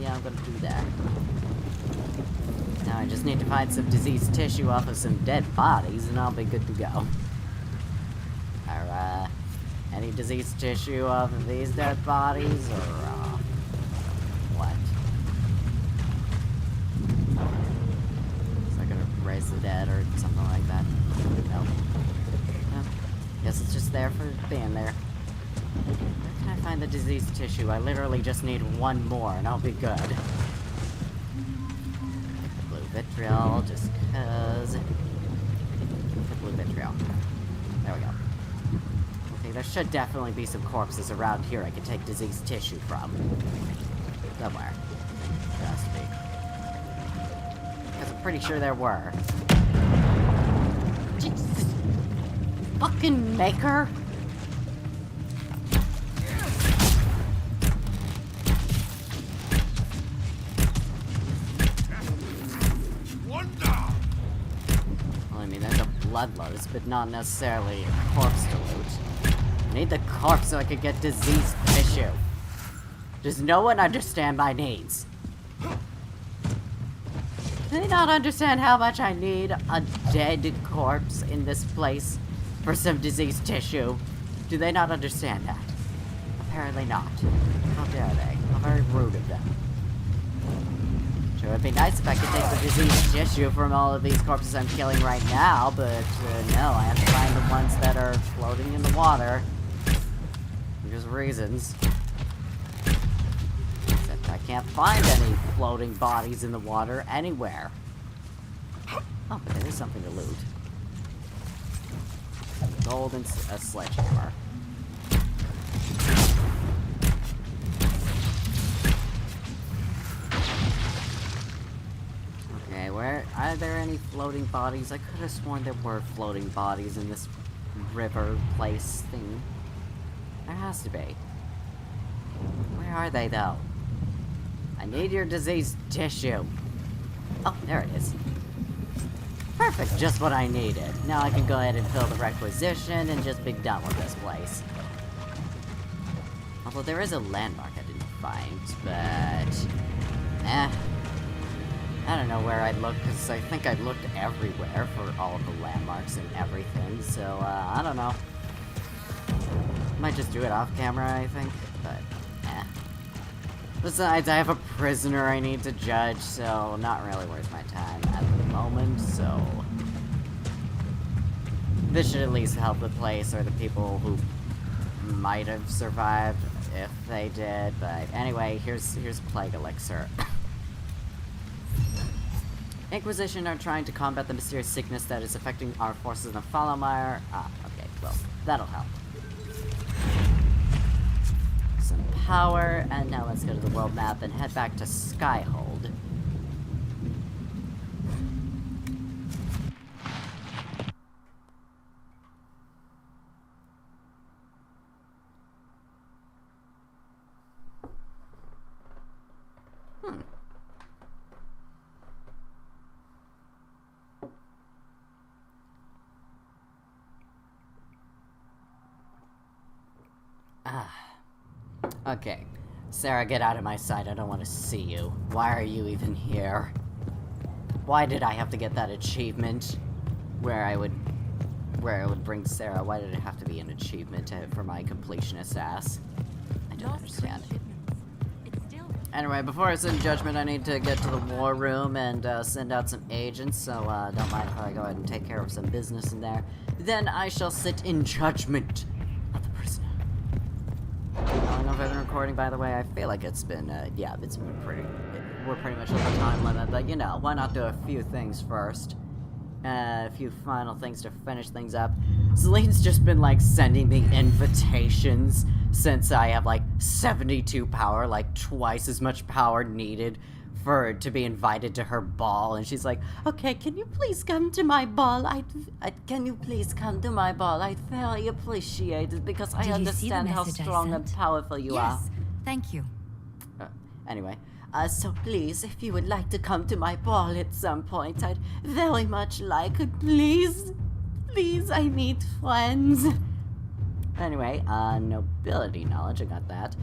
yeah, I'm gonna do that. Now I just need to find some diseased tissue off of some dead bodies, and I'll be good to go. Are, any diseased tissue off of these dead bodies, or, what? Is that gonna raise the dead, or something like that? No. No. Guess it's just there for being there. Where can I find the diseased tissue? I literally just need one more, and I'll be good. Take the blue vitriol, just cause. The blue vitriol. There we go. Okay, there should definitely be some corpses around here I could take diseased tissue from. Somewhere. Just be. Because I'm pretty sure there were. Jesus. Fucking Maker? One down. Well, I mean, there's a bloodlust, but not necessarily a corpse to loot. I need the corpse so I could get diseased tissue. Does no one understand my needs? Do they not understand how much I need a dead corpse in this place for some diseased tissue? Do they not understand that? Apparently not. How dare they? How very rude of them. Sure, it'd be nice if I could take the diseased tissue from all of these corpses I'm killing right now, but no, I have to find the ones that are floating in the water. There's reasons. Except I can't find any floating bodies in the water anywhere. Oh, but there is something to loot. Gold and a sledgehammer. Okay, where are there any floating bodies? I could have sworn there were floating bodies in this river place thing. There has to be. Where are they though? I need your diseased tissue. Oh, there it is. Perfect, just what I needed. Now I can go ahead and fill the requisition and just be done with this place. Although there is a landmark I didn't find, but... I don't know where I'd look, because I think I looked everywhere for all of the landmarks and everything, so, I don't know. Might just do it off camera, I think, but, Besides, I have a prisoner I need to judge, so not really worth my time at the moment, so... This should at least help the place, or the people who might have survived if they did, but anyway, here's Plague Elixir. Inquisition are trying to combat the mysterious sickness that is affecting our forces in the Fallowmire. Ah, okay, well, that'll help. Some power, and now let's go to the world map and head back to Skyhold. Okay. Sarah, get out of my sight. I don't want to see you. Why are you even here? Why did I have to get that achievement where I would bring Sarah? Why did it have to be an achievement for my completionist ass? I don't understand. Anyway, before I send judgment, I need to get to the war room and send out some agents, so don't mind if I go ahead and take care of some business in there. Then I shall sit in judgment of the prisoner. How long have I been recording, by the way? I feel like it's been, yeah, it's been we're pretty much at the time limit, but you know, why not do a few things first? A few final things to finish things up. Celine's just been, like, sending me invitations since I have, like, 72 power, like, twice as much power needed to be invited to her ball, and she's like, okay, can you please come to my ball? Can you please come to my ball? I very appreciate it, because I understand how strong and powerful you are. Yes, thank you. Anyway. So please, if you would like to come to my ball at some point, I'd very much like it. Please, please, I need friends. Anyway, nobility knowledge, I got that.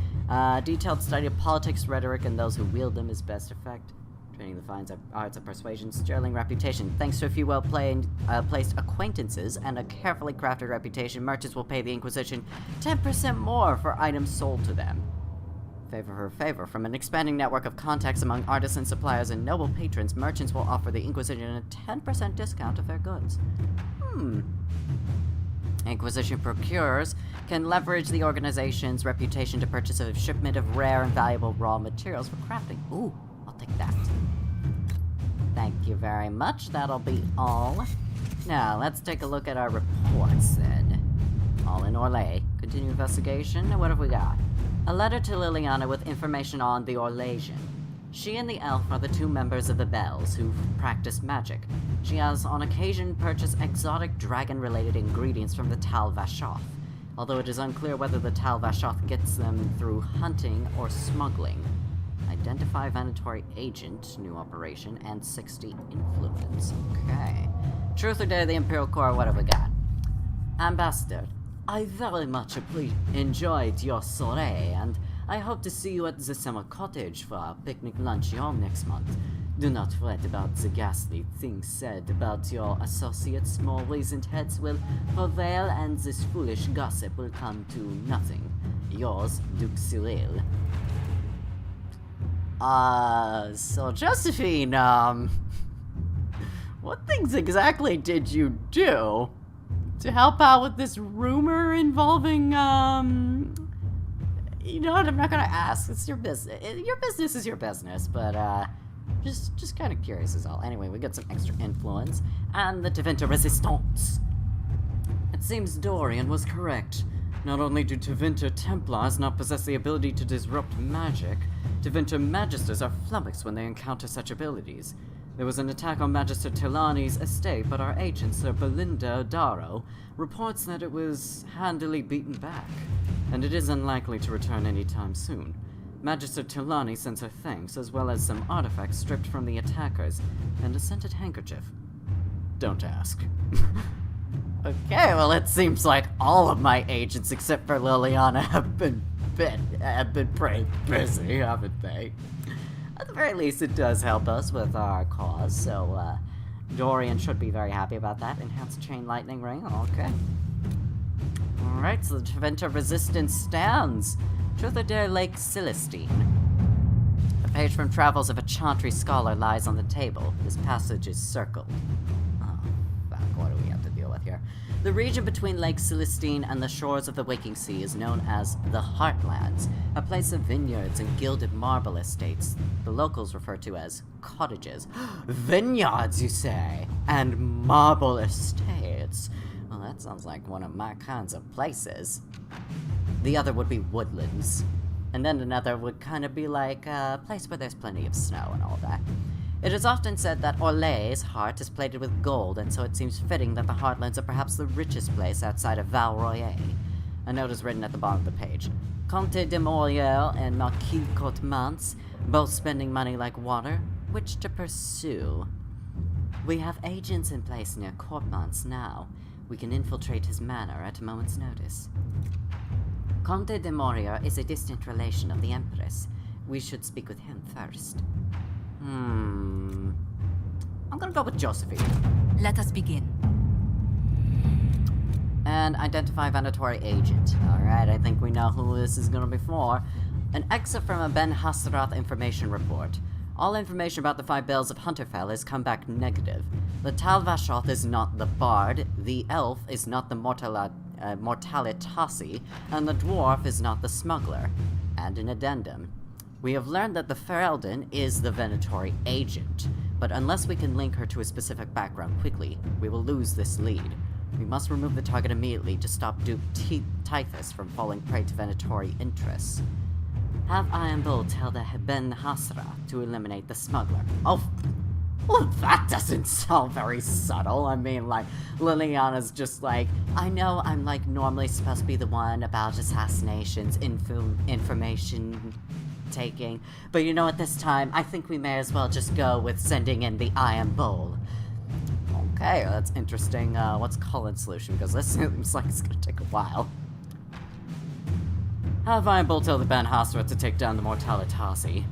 Detailed study of politics, rhetoric, and those who wield them is best effect. Training the fine arts of persuasion, sterling reputation. Thanks to a few well-placed acquaintances and a carefully crafted reputation, merchants will pay the Inquisition 10% more for items sold to them. Favor her favor. From an expanding network of contacts among artisans, suppliers, and noble patrons, merchants will offer the Inquisition a 10% discount of their goods. Inquisition procurers can leverage the organization's reputation to purchase a shipment of rare and valuable raw materials for crafting. Ooh, I'll take that. Thank you very much. That'll be all. Now, let's take a look at our reports then. All in Orlais. Continue investigation. What have we got? A letter to Liliana with information on the Orlasian. She and the elf are the two members of the Bells who practice magic. She has on occasion purchased exotic dragon-related ingredients from the Tal Vashoth, although it is unclear whether the Tal Vashoth gets them through hunting or smuggling. Identify Venatory Agent, new operation, and 60 influence. Okay. Truth or Dare, the Imperial Corps, what have we got? Ambassador, I very much enjoyed your soiree, and I hope to see you at the summer cottage for our picnic luncheon next month. Do not fret about the ghastly things said about your associates. More reasoned heads will prevail, and this foolish gossip will come to nothing. Yours, Duke Cyril. So Josephine, what things exactly did you do to help out with this rumor involving, you know what, I'm not gonna ask, it's your business. Your business is your business, but, just kind of curious is all. Anyway, we got some extra influence, and the Tevinter Resistance. It seems Dorian was correct. Not only do Tevinter Templars not possess the ability to disrupt magic, Tevinter Magisters are flummoxed when they encounter such abilities. There was an attack on Magister Tilani's estate, but our agent, Sir Belinda Darrow, reports that it was handily beaten back, and it is unlikely to return anytime soon. Magister Tilani sends her thanks, as well as some artifacts stripped from the attackers, and a scented handkerchief. Don't ask. Okay, well, it seems like all of my agents, except for Liliana, have been pretty busy, haven't they? At the very least, it does help us with our cause, so, Dorian should be very happy about that. Enhanced Chain Lightning Ring, okay. Alright, so the Tevinter Resistance stands. Truth or Dare, Lake Celestine. A page from Travels of a Chantry Scholar lies on the table. This passage is circled. Oh, fuck, what do we have to deal with here? The region between Lake Celestine and the shores of the Waking Sea is known as the Heartlands, a place of vineyards and gilded marble estates the locals refer to as cottages. Vineyards, you say? And marble estates? Well, that sounds like one of my kinds of places. The other would be woodlands. And then another would kind of be like a place where there's plenty of snow and all that. It is often said that Orlais's heart is plated with gold, and so it seems fitting that the Heartlands are perhaps the richest place outside of Val Royer. A note is written at the bottom of the page. Comte de Moriel and Marquis Courtemans, both spending money like water. Which to pursue? We have agents in place near Courtemans now. We can infiltrate his manor at a moment's notice. Conte de Moria is a distant relation of the Empress. We should speak with him first. I'm gonna go with Josephine. Let us begin. And identify Venatory agent. Alright, I think we know who this is gonna be for. An excerpt from a Ben Hasrath information report. All information about the 5 bells of Hunterfell has come back negative. The Talvashoth is not the Bard, the Elf is not the Mortalitasi, and the Dwarf is not the Smuggler. And an addendum. We have learned that the Ferelden is the Venatory agent, but unless we can link her to a specific background quickly, we will lose this lead. We must remove the target immediately to stop Duke Typhus from falling prey to Venatory interests. Have Iron Bull tell the Ben Hasra to eliminate the smuggler. Oh, well, that doesn't sound very subtle. I mean, like, Liliana's just like, I know I'm, like, normally supposed to be the one about assassinations, information taking, but you know, at this time, I think we may as well just go with sending in the Iron Bull. Okay, that's interesting. What's Colin's solution? Because this seems like it's gonna take a while. Have Iron Bull tell the Ben Hasra to take down the Mortalitasi.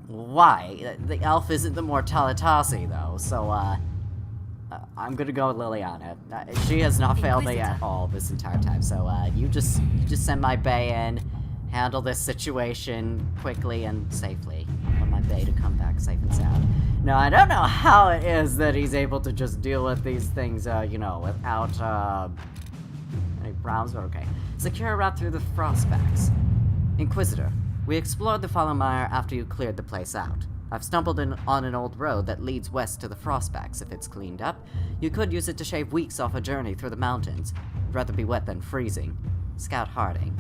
Why? The elf isn't the Mortalitasi, though, so, I'm gonna go with Liliana. She has not failed me at all this entire time, so, you just send my Bae in, handle this situation quickly and safely. I want my Bae to come back safe and sound. Now, I don't know how it is that he's able to just deal with these things, you know, without, any problems, but okay. Secure a route through the Frostbacks. Inquisitor, we explored the Fallenmire after you cleared the place out. I've stumbled on an old road that leads west to the Frostbacks. If it's cleaned up, you could use it to shave weeks off a journey through the mountains. I'd rather be wet than freezing. Scout Harding.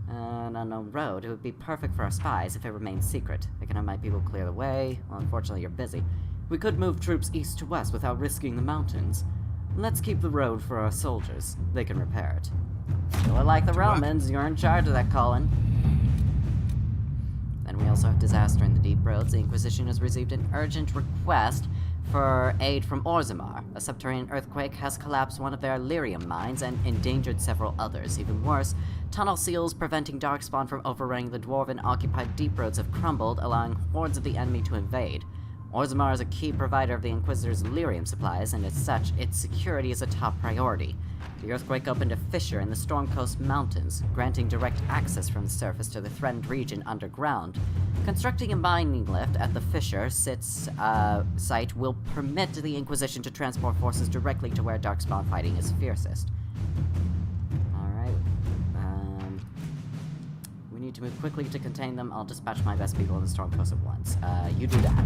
An unknown road. It would be perfect for our spies if it remained secret. I can have my people clear the way. Well, unfortunately, you're busy. We could move troops east to west without risking the mountains. Let's keep the road for our soldiers. They can repair it. You're like the Romans. You're in charge of that, Colin. Then we also have disaster in the deep roads. The Inquisition has received an urgent request for aid from Orzammar. A subterranean earthquake has collapsed one of their lyrium mines and endangered several others. Even worse, tunnel seals preventing Darkspawn from overrunning the Dwarven-occupied deep roads have crumbled, allowing hordes of the enemy to invade. Orzammar is a key provider of the Inquisitor's lyrium supplies, and as such, its security is a top priority. The earthquake opened a fissure in the Stormcoast Mountains, granting direct access from the surface to the threatened region underground. Constructing a mining lift at the fissure site will permit the Inquisition to transport forces directly to where Darkspawn fighting is fiercest. Alright. We need to move quickly to contain them. I'll dispatch my best people in the Stormcoast at once. You do that.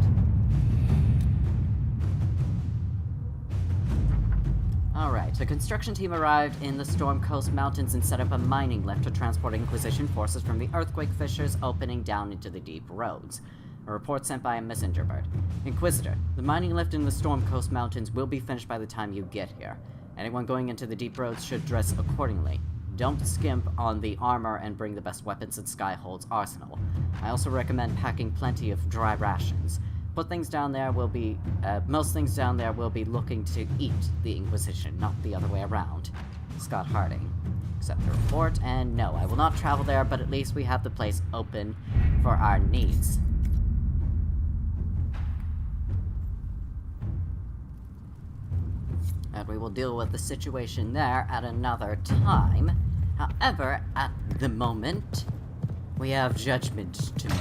Alright, the construction team arrived in the Stormcoast Mountains and set up a mining lift to transport Inquisition forces from the earthquake fissures opening down into the deep roads. A report sent by a messenger bird. Inquisitor, the mining lift in the Stormcoast Mountains will be finished by the time you get here. Anyone going into the deep roads should dress accordingly. Don't skimp on the armor and bring the best weapons in Skyhold's arsenal. I also recommend packing plenty of dry rations. Most things down there will be looking to eat the Inquisition, not the other way around. Scott Harding. Accept the report, and no, I will not travel there, but at least we have the place open for our needs. And we will deal with the situation there at another time. However, at the moment, we have judgment to make.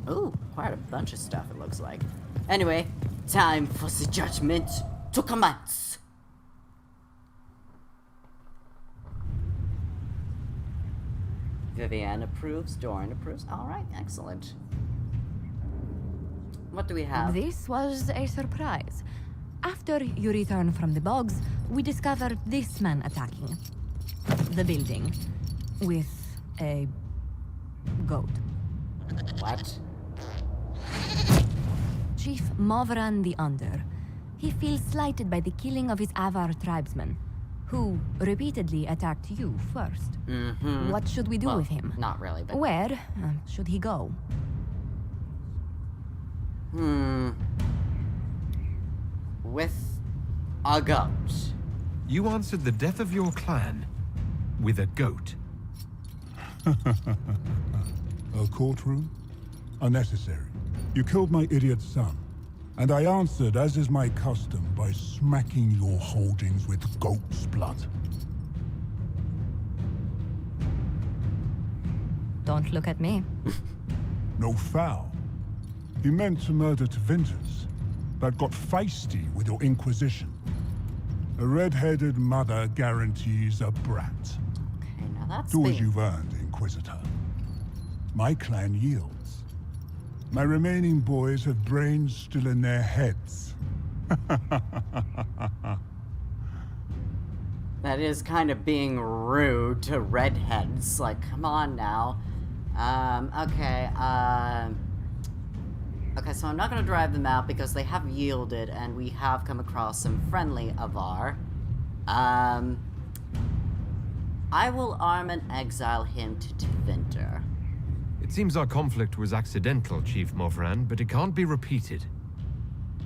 Ooh, quite a bunch of stuff it looks like. Anyway, time for the judgment to commence. Vivienne approves, Doran approves. Alright, excellent. What do we have? This was a surprise. After you return from the bogs, we discovered this man attacking the building with a goat. What? Chief Movran the Under. He feels slighted by the killing of his Avar tribesmen, who repeatedly attacked you first. Mm-hmm. What should we do with him? Not really, but... Where should he go? with a goat. You answered the death of your clan with a goat. A courtroom? Unnecessary. You killed my idiot son, and I answered, as is my custom, by smacking your holdings with goat's blood. Don't look at me. No foul. He meant to murder Tevinters, but got feisty with your Inquisition. A red-headed mother guarantees a brat. Okay, now that's Do as you've earned, Inquisitor. My clan yields. My remaining boys have brains still in their heads. That is kind of being rude to redheads. Like, come on now. Okay, so I'm not going to drive them out because they have yielded and we have come across some friendly Avar. I will arm and exile him to Tevinter. It seems our conflict was accidental, Chief Movran, but it can't be repeated.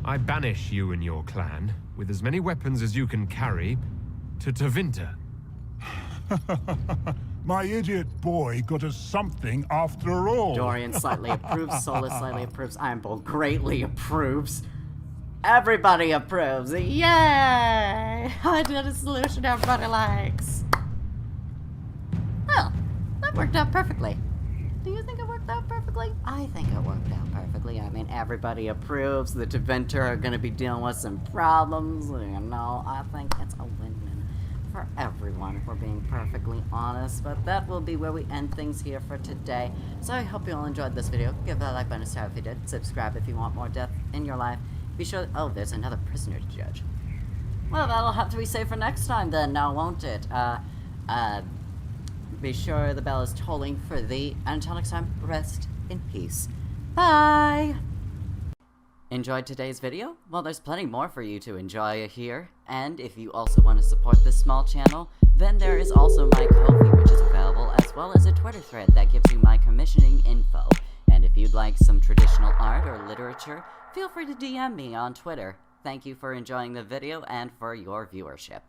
I banish you and your clan, with as many weapons as you can carry, to Tevinter. My idiot boy got us something after all. Dorian slightly approves, Solus slightly approves, Ironbolt greatly approves. Everybody approves. Yay! I did a solution everybody likes. Well, that worked out perfectly. Do you think it worked out perfectly? I think it worked out perfectly. I mean, everybody approves. The Tevinter are going to be dealing with some problems. You know, I think it's a win-win for everyone, if we're being perfectly honest. But that will be where we end things here for today. So I hope you all enjoyed this video. Give that like button a star if you did. Subscribe if you want more death in your life. Be sure... Oh, there's another prisoner to judge. Well, that'll have to be saved for next time then, now won't it? Be sure the bell is tolling for thee. Until next time, rest in peace. Bye! Enjoyed today's video? Well, there's plenty more for you to enjoy here. And if you also want to support this small channel, then there is also my Ko-fi, which is available, as well as a Twitter thread that gives you my commissioning info. And if you'd like some traditional art or literature, feel free to DM me on Twitter. Thank you for enjoying the video and for your viewership.